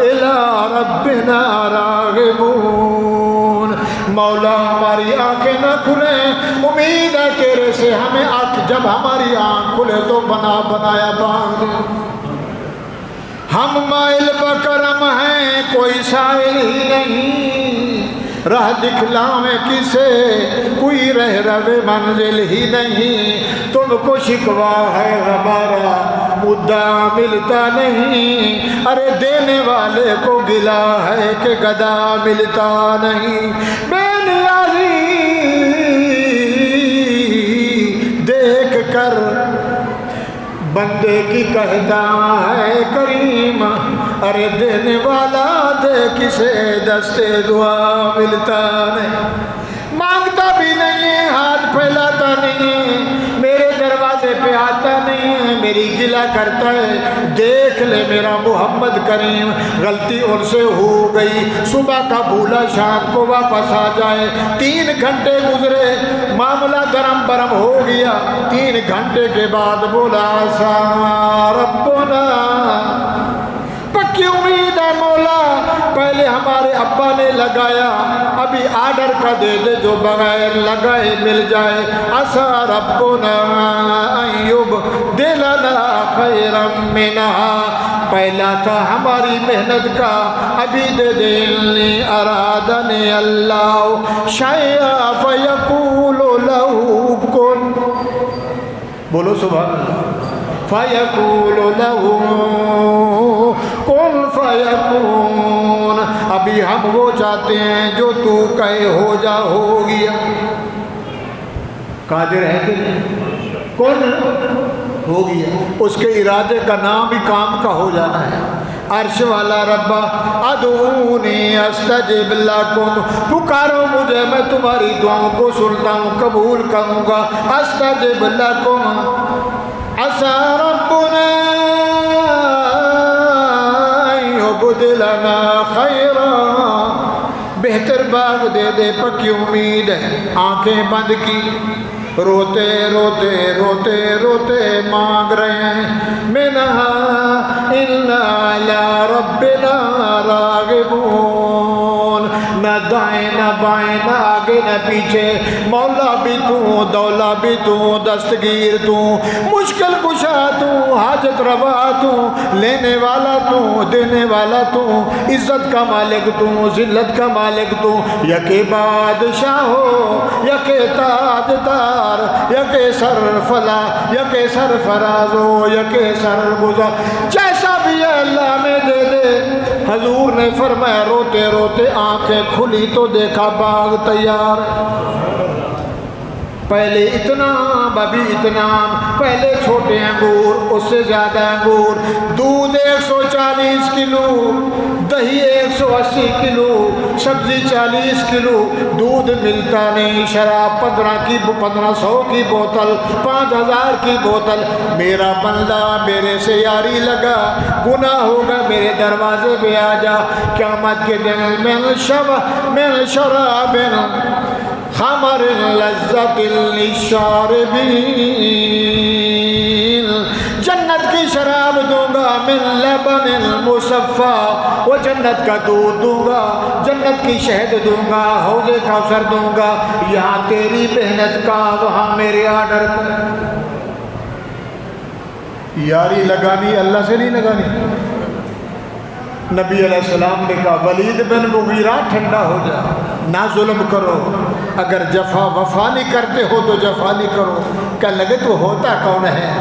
الی ربنا راغبون، مولا ہماری آنکھیں نہ کھلیں، امید ہے تیرے سے ہمیں جب ہماری آنکھ کھلے تو بنا بنایا باغ دے۔ ہم مائل بکرم ہیں، کوئی سائل ہی نہیں، راہ دکھلاویں کسے، کوئی رہ رو منزل ہی نہیں، تم کو شکوا ہے ہمارا مدعا ملتا نہیں، ارے دینے والے کو گلا ہے کہ گدا ملتا نہیں، بے نیازی دیکھ کر بندے کی کہتا ہے کریم، ارے دینے والا دے کسے دستے دعا ملتا نہیں، مانگتا بھی نہیں ہے، ہاتھ پھیلاتا نہیں ہے، میرے دروازے پہ آتا نہیں ہے، میری گلہ کرتا ہے، دیکھ لے میرا محمد کریم، غلطی ان سے ہو گئی، صبح کا بھولا شام کو واپس آ جائے، 3 گھنٹے گزرے، معاملہ درم برم ہو گیا، 3 گھنٹے کے بعد بولا عسیٰ ربنا، پکی امید ہے مولا، پہلے ہمارے ابا نے لگایا، ابھی آرڈر کا دے دے جو بغیر لگائے مل جائے، عسیٰ ربنا ان یبدلنا خیرا منہا، پہلا تھا ہماری محنت کا، ابھی دے دے، انی ارادنی اللہ شیئا فیقول لہ کن، بولو سبحان اللہ، فیقول لہ کن فیکون، ابھی ہم وہ چاہتے ہیں جو تو کہے ہو جا ہو گیا، قادر ہے کہ نہیں، کن ہو گیا، اس کے ارادے کا نام بھی کام کا ہو جانا ہے۔ عرش والا ربا ادعونی استجب لکم، پکارو مجھے میں تمہاری دعاؤں کو سنتا ہوں قبول کروں گا، استجب لکم، عسیٰ ربنا یبدلنا خیرا، بہتر باغ دے دے، پکی امید ہے، آنکھیں بند کی، روتے روتے روتے روتے مانگ رہے ہیں، منہا الا علی ربنا راغبون، نہ دائیں نہ بائیں نہ آگے نہ پیچھے، مولا بھی تو، دولا بھی تو، دستگیر تو، مشکل کشا تو، حاجت روا تو، لینے والا تو، دینے والا تو، عزت کا مالک تو، ذلت کا مالک تو، یکے بادشاہ ہو، یکے تاجدار، یکے سرفلا، یکے سرفراز ہو، یکے سرگزار، جیسا بھی ہے اللہ میں دے دے۔ حضور نے فرمایا روتے روتے آنکھیں کھلی تو دیکھا باغ تیار، پہلے اتنا ابھی اتنا، پہلے چھوٹے انگور، اس سے زیادہ انگور، دودھ 140 کلو، دہی 180 کلو، سبزی 40 کلو، دودھ ملتا نہیں، شراب 1500 کی بوتل، 5000 کی بوتل، میرا بندہ میرے سے یاری لگا، گناہ ہوگا میرے دروازے پہ آ جا، قیامت کے دن من شراب خمر لذت للشاربین، جنت کی شراب دوں گا، من لبن المصفا، وہ جنت کا دودھ دوں گا، جنت کی شہد دوں گا، حوض کوثر دوں گا، یہاں تیری محنت کا، وہاں میرے آرڈر پر، یاری لگانی اللہ سے نہیں لگانی۔ نبی علیہ السلام نے کہا ولید بن مغیرہ ٹھنڈا ہو جا، نہ ظلم کرو، اگر جفا وفا نہیں کرتے ہو تو جفا نہیں کرو۔ کہ لگے تو ہوتا کون ہے؟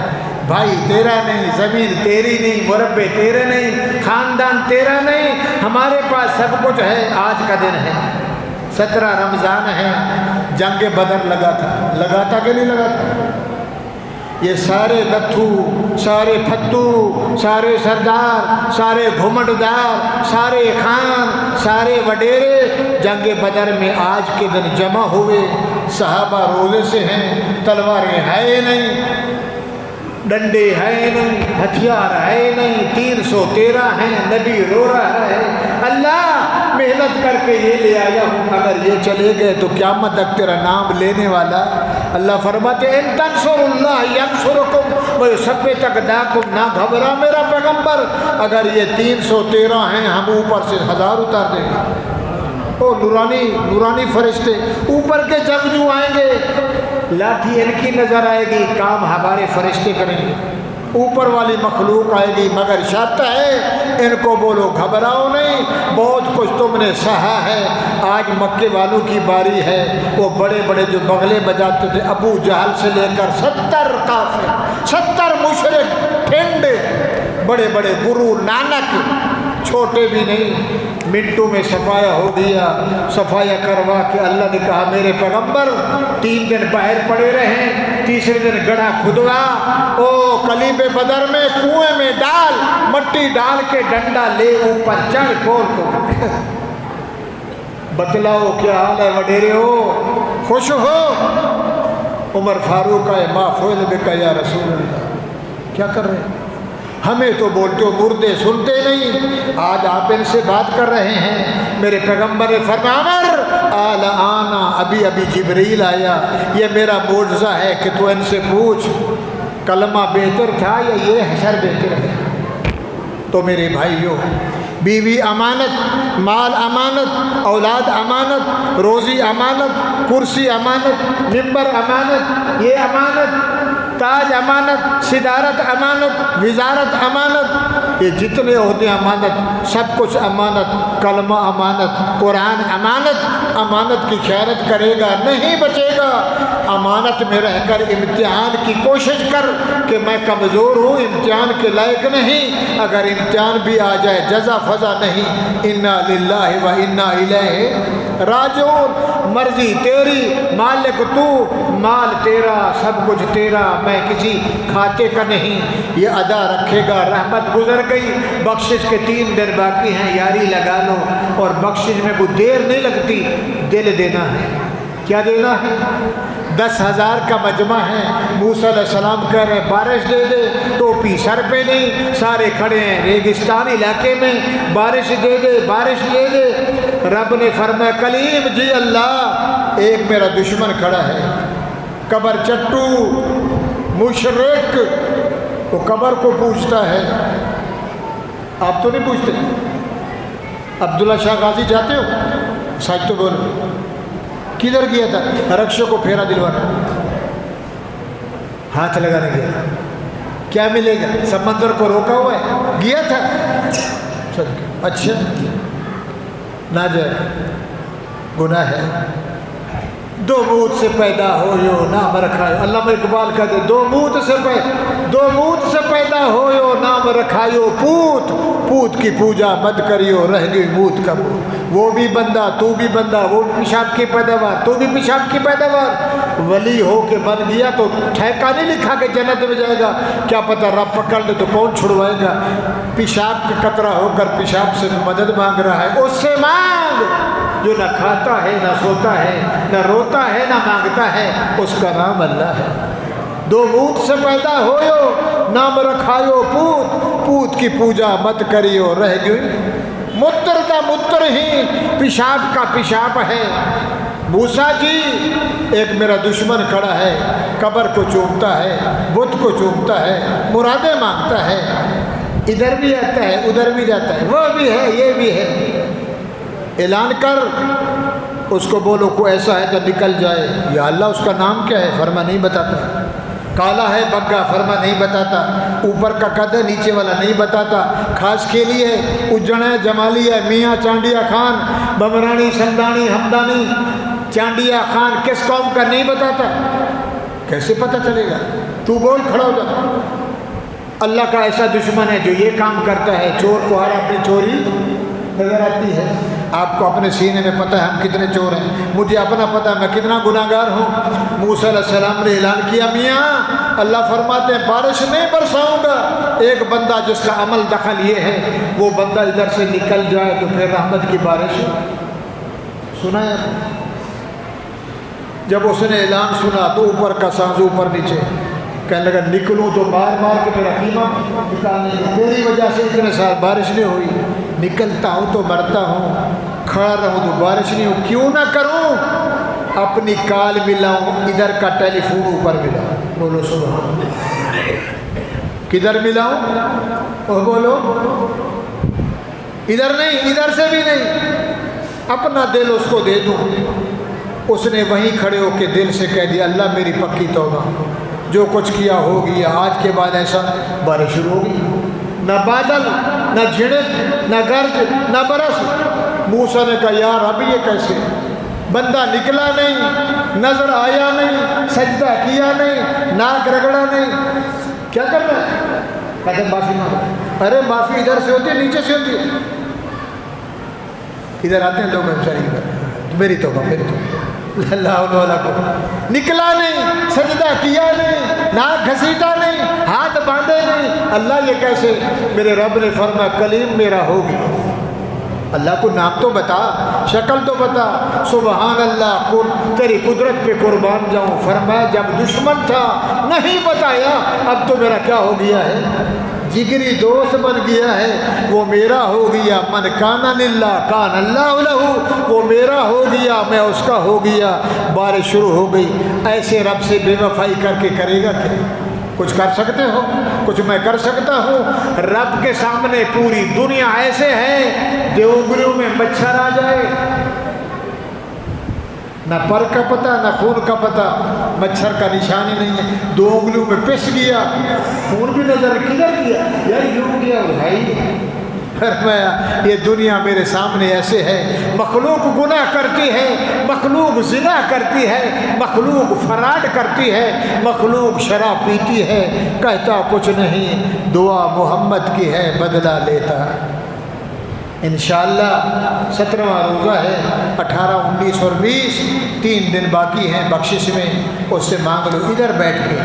بھائی تیرا نہیں، زمین تیری نہیں، مربع تیرے نہیں، خاندان تیرا نہیں، ہمارے پاس سب کچھ ہے۔ آج کا دن ہے 17 رمضان ہے، جنگ بدر لگا تھا کہ نہیں لگا تھا؟ یہ سارے نتھو، سارے پھتو، سارے سردار، سارے گھمنڈدار، سارے خان، سارے وڈیرے جنگ بدر میں آج کے دن جمع ہوئے۔ صحابہ روزے سے ہیں، تلواریں ہے نہیں، ڈنڈے ہے نہیں، ہتھیار ہے نہیں، 313 ہیں، نبی رو رہا ہے اللہ محنت کر کے یہ لے آیا ہوں، اگر یہ چلے گئے تو قیامت تک تیرا نام لینے والا۔ اللہ فرماتے ہیں ان تنصر اللہ ینصرکم ویثبت اقدامکم، نہ گھبرا میرا پیغمبر، اگر یہ 313 ہیں ہم اوپر سے 1000 اتار دیں گے۔ او نورانی فرشتے اوپر کے جنگجو آئیں گے، لاٹھی ان کی نظر آئے گی، کام ہمارے فرشتے کریں گے، اوپر والی مخلوق آئے گی، مگر شرط ہے ان کو بولو گھبراؤ نہیں، بہت کچھ تم نے سہا ہے۔ آج مکے والوں کی باری ہے، وہ بڑے بڑے جو بغلے بجاتے تھے، ابو جہل سے لے کر 70 کافر، 70 مشرک، ٹھنڈے بڑے بڑے گرو نانک، چھوٹے بھی نہیں، منٹوں میں صفایا ہو گیا۔ صفایا کروا کے اللہ نے کہا میرے پیغمبر 3 دن باہر پڑے رہیں، تیسرے دن گڑھا کھدوا، او قلیب بدر میں کنویں میں ڈال، مٹی ڈال کے ڈنڈا لے اوپر چڑھ کھول کو بتلاؤ کیا حال ہے وڈیرے ہو، خوش ہو؟ عمر فاروق آئے ما فعل بک یا رسول اللہ، کیا کر رہے ہیں؟ ہمیں تو بولتے ہو مردے سنتے نہیں، آج آپ ان سے بات کر رہے ہیں۔ میرے پیغمبر نے فرمایا عمر آنا، ابھی جبریل آیا، یہ میرا معجزہ ہے کہ تو ان سے پوچھ کلمہ بہتر تھا یا یہ حشر بہتر ہے۔ تو میرے بھائیوں، بیوی امانت، مال امانت، اولاد امانت، روزی امانت، کرسی امانت، ممبر امانت، یہ امانت، تاج امانت، صدارت امانت، وزارت امانت، یہ جتنے ہوتے ہیں امانت، سب کچھ امانت، کلمہ امانت، قرآن امانت۔ امانت کی خیانت کرے گا نہیں بچے گا۔ امانت میں رہ کر امتحان کی کوشش کر کہ میں کمزور ہوں، امتحان کے لائق نہیں، اگر امتحان بھی آ جائے جزا فضا نہیں، انا للہ و انا الیہ راجعون، مرضی تیری، مالک تو، مال تیرا، سب کچھ تیرا، میں کسی کھاتے کا نہیں۔ یہ ادا رکھے گا، رحمت گزر گئی، بخشش کے 3 دن باقی ہیں، یاری لگا لو، اور بخشش میں کوئی دیر نہیں لگتی، دل دینا ہے۔ کیا دینا ہے؟ 10,000 کا مجمع ہے، موسیٰ علیہ السلام کہہ رہے بارش دے دے، ٹوپی سر پہ نہیں، سارے کھڑے ہیں ریگستان علاقے میں، بارش دے دے، بارش دے دے۔ رب نے فرمایا کلیم جی اللہ، ایک میرا دشمن کھڑا ہے، قبر چٹو مشرک، وہ قبر کو پوچھتا ہے، آپ تو نہیں پوچھتے؟ عبداللہ شاہ غازی جاتے ہو؟ سچ تو بولو، کدھر گیا تھا؟ رکشوں کو پھیرا دلوانا، ہاتھ لگانے گیا تھا، کیا ملے گا؟ سمندر کو روکا ہوا ہے، گیا تھا، اچھا نہ جائے، گناہ ہے۔ 2 موت سے پیدا ہو یو نام رکھایو، علامہ اقبال کہتے 2 موت سے پیدا ہو یو نام رکھایو پوت، پوت کی پوجا مت کریو رہ گئی موت کا موت۔ وہ بھی بندہ تو بھی بندہ، وہ پیشاب کی پیداوار تو بھی پیشاب کی پیداوار۔ ولی ہو کے بن گیا تو ٹھیکہ نہیں لکھا کہ جنت میں جائے گا، کیا پتہ رب پکڑ لے تو کون چھڑوائے گا۔ پیشاب کا قطرہ ہو کر پیشاب سے مدد مانگ رہا ہے، اس سے مانگ جو نہ کھاتا ہے نہ سوتا ہے نہ روتا ہے نہ مانگتا ہے، اس کا نام اللہ ہے۔ 2 موت سے پیدا ہوئیو نام رکھایو پوت، پوت کی پوجا مت کریو رہ گئی متر کا متر ہی، پیشاب کا پیشاب ہے۔ موسیٰ جی، ایک میرا دشمن کھڑا ہے، قبر کو چومتا ہے، بت کو چومتا ہے، مرادیں مانگتا ہے، ادھر بھی آتا ہے ادھر بھی جاتا ہے، وہ بھی ہے یہ بھی ہے۔ اعلان کر، اس کو بولو کوئی ایسا ہے تو نکل جائے۔ یا اللہ اس کا نام کیا ہے؟ فرما نہیں بتاتا۔ کالا ہے بگا، فرما نہیں بتاتا، اوپر کا قد ہے نیچے والا نہیں بتاتا، خاص کے لیے اجڑ ہے جمالی ہے، میاں چانڈیا خان بمرانی سندانی ہمدانی چانڈیا خان کس قوم کا نہیں بتاتا، کیسے پتہ چلے گا؟ تو بول کھڑا ہو جا۔ اللہ کا ایسا دشمن ہے جو یہ کام کرتا ہے، چور کو ہر اپنی چوری نظر آتی ہے۔ آپ کو اپنے سینے میں پتہ ہے ہم کتنے چور ہیں، مجھے اپنا پتہ ہے میں کتنا گناہگار ہوں۔ موسیٰ علیہ السلام نے اعلان کیا، میاں اللہ فرماتے ہیں بارش نہیں برساؤں گا، ایک بندہ جس کا عمل دخل یہ ہے وہ بندہ ادھر سے نکل جائے تو پھر رحمت کی بارش۔ سنا ہے؟ جب اس نے اعلان سنا تو اوپر کا سانز اوپر نیچے، کہنے لگا نکلوں تو مار مار کے میرا قیمہ نکالنے کی، تیری وجہ سے اتنے سال بارش نہیں ہوئی، نکلتا ہوں تو مرتا ہوں، کھڑا رہوں تو بارش نہیں ہو، کیوں نہ کروں؟ اپنی کال ملاؤں، ادھر کا ٹیلی فون اوپر ملاؤں، بولو سبحان اللہ۔ کدھر ملاؤں؟ وہ بولو ادھر نہیں، ادھر سے بھی نہیں، اپنا دل اس کو دے دوں۔ اس نے وہیں کھڑے ہو کے دل سے کہہ دیا، اللہ میری پکی توبہ، جو کچھ کیا ہو گیا، آج کے بعد ایسا بارش شروع ہوگی، نہ بادل نہ جھڑک نہ گرج نہ برس۔ موسیٰ نے کہا یار اب یہ کیسے؟ بندہ نکلا نہیں، نظر آیا نہیں، سجدہ کیا نہیں، ناک رگڑا نہیں، کیا کر رہا ہے؟ کہتے ہیں معافی مانگو۔ ارے معافی ادھر سے ہوتی ہے نیچے سے ہوتی ہے؟ ادھر آتے ہیں لوگ شریف پر، میری توبہ میری توبہ، اللہ علیہ کو نکلا نہیں، سجدہ کیا نہیں، ناک گھسیٹا نہیں، ہاتھ باندھے نہیں، اللہ یہ کیسے؟ میرے رب نے فرمایا کلیم میرا ہوگی، اللہ کو نام تو بتا، شکل تو بتا، سبحان اللہ، تیری قدرت پہ قربان جاؤں۔ فرمایا جب دشمن تھا نہیں بتایا، اب تو میرا کیا ہو گیا ہے؟ جگری دوست بن گیا ہے، وہ میرا ہو گیا، من کان للہ کان اللہ لہ، وہ میرا ہو گیا میں اس کا ہو گیا۔ بارش شروع ہو گئی، ایسے رب سے بے وفائی کر کے کرے گا کیا؟ کچھ کر سکتے ہو؟ کچھ میں کر سکتا ہوں؟ رب کے سامنے پوری دنیا ایسے ہے جو انگلیوں میں مچھر آ جائے، نہ پر کا پتہ نہ خون کا پتہ، مچھر کا نشان ہی نہیں ہے، دو انگلیوں میں پس گیا، خون بھی نظر کدھر گیا یار، یوں گیا بھائی۔ فرمایا یہ دنیا میرے سامنے ایسے ہے، مخلوق گناہ کرتی ہے، مخلوق زنا کرتی ہے، مخلوق فراڈ کرتی ہے، مخلوق شراب پیتی ہے، کہتا کچھ نہیں، دعا محمد کی ہے، بدلہ لیتا۔ انشاءاللہ 17واں روزہ ہے، 18، 19 اور 20 3 دن باقی ہیں بخشش میں، اس سے مانگ لو ادھر بیٹھ کے،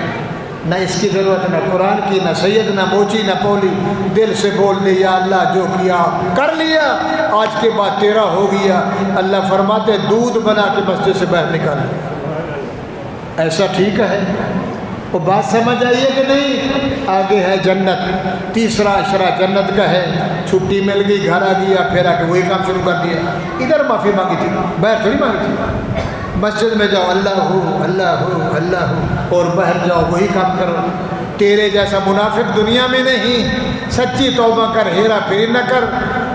نہ اس کی ضرورت نہ قرآن کی، نہ سید نہ موچی نہ پولی، دل سے بول دے یا اللہ جو کیا کر لیا، آج کے بعد تیرا ہو گیا۔ اللہ فرماتے دودھ بنا کے مسجد سے باہر نکال، ایسا ٹھیک ہے؟ وہ بات سمجھ آئیے کہ نہیں؟ آگے ہے جنت، تیسرا اشرا جنت کا ہے، چھٹی مل گئی گھر آ گیا، پھر آ کے وہی کام شروع کر دیا، ادھر معافی مانگی تھی باہر تھوڑی مانگی تھی۔ مسجد میں جاؤ اللہ ہو اللہ ہو اللہ ہو، اور باہر جاؤ وہی کام کرو۔ تیرے جیسا منافق دنیا میں نہیں، سچی توبہ کر، ہیرا پھیری نہ کر،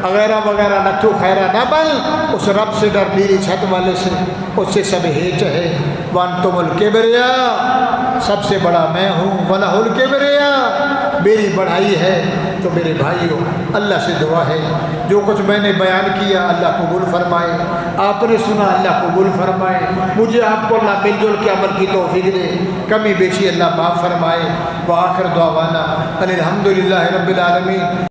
وغیرہ وغیرہ نہ تو خیرہ نہ بن، اس رب سے ڈر، میری چھت والے سے، اس سے سب ہیچ ہے۔ وانتم الکبریاء، سب سے بڑا میں ہوں، وَلَهُ الْكِبْرِيَاءُ، میری بڑائی ہے۔ تو میرے بھائیوں اللہ سے دعا ہے جو کچھ میں نے بیان کیا اللہ قبول فرمائے، آپ نے سنا اللہ قبول فرمائے، مجھے آپ کو اللہ مل جل کے عمل کی توفیق دے، کمی بیشی اللہ معاف فرمائے۔ وآخر دعوانا الحمدللہ رب العالمین۔